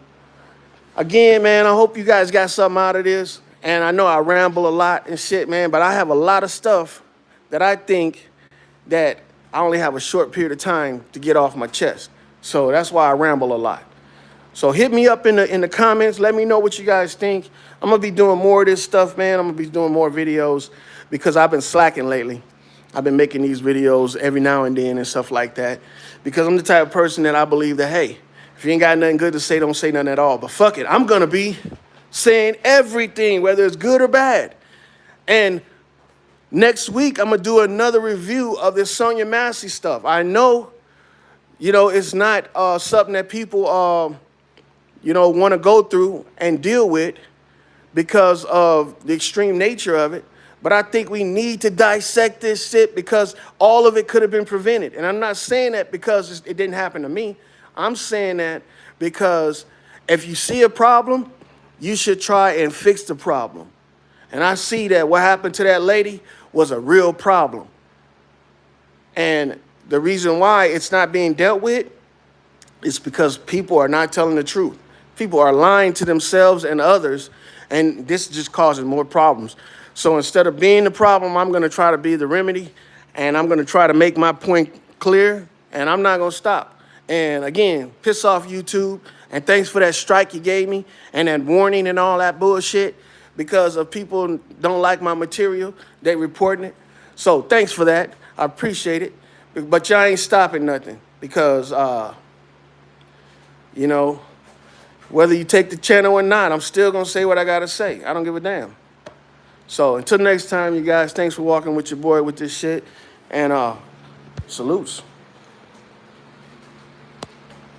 again, man, I hope you guys got something out of this. And I know I ramble a lot and shit, man, but I have a lot of stuff that I think that I only have a short period of time to get off my chest. So that's why I ramble a lot. So hit me up in the comments. Let me know what you guys think. I'm going to be doing more of this stuff, man. I'm going to be doing more videos because I've been slacking lately. I've been making these videos every now and then and stuff like that, because I'm the type of person that I believe that, hey, if you ain't got nothing good to say, don't say nothing at all. But fuck it, I'm going to be saying everything, whether it's good or bad. And next week, I'm going to do another review of this Sonia Massey stuff. I know, you know, it's not something that people, you know, want to go through and deal with because of the extreme nature of it. But I think we need to dissect this shit because all of it could have been prevented. And I'm not saying that because it didn't happen to me. I'm saying that because if you see a problem, you should try and fix the problem. And I see that what happened to that lady was a real problem. And the reason why it's not being dealt with is because people are not telling the truth. People are lying to themselves and others, and this just causes more problems. So instead of being the problem, I'm going to try to be the remedy, and I'm going to try to make my point clear, and I'm not going to stop. And again, piss off YouTube. And thanks for that strike you gave me and that warning and all that bullshit. Because if people don't like my material, they reporting it. So thanks for that. I appreciate it. But y'all ain't stopping nothing because, you know, whether you take the channel or not, I'm still going to say what I got to say. I don't give a damn. So until next time, you guys, thanks for walking with your boy with this shit. And salutes.